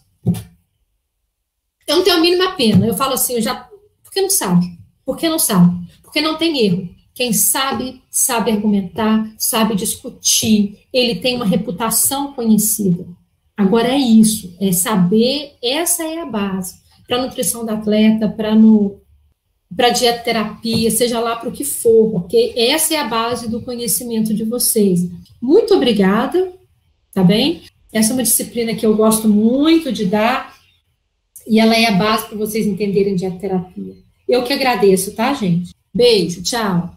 Eu não tenho a mínima pena. Eu falo assim, porque não sabe. Por que não sabe? Porque não tem erro. Quem sabe, sabe argumentar, sabe discutir. Ele tem uma reputação conhecida. Agora é isso, é saber, essa é a base. Para a nutrição do atleta, para dietoterapia, seja lá para o que for, ok? Essa é a base do conhecimento de vocês. Muito obrigada, tá bem? Essa é uma disciplina que eu gosto muito de dar, e ela é a base para vocês entenderem dietoterapia. Eu que agradeço, tá, gente? Beijo, tchau.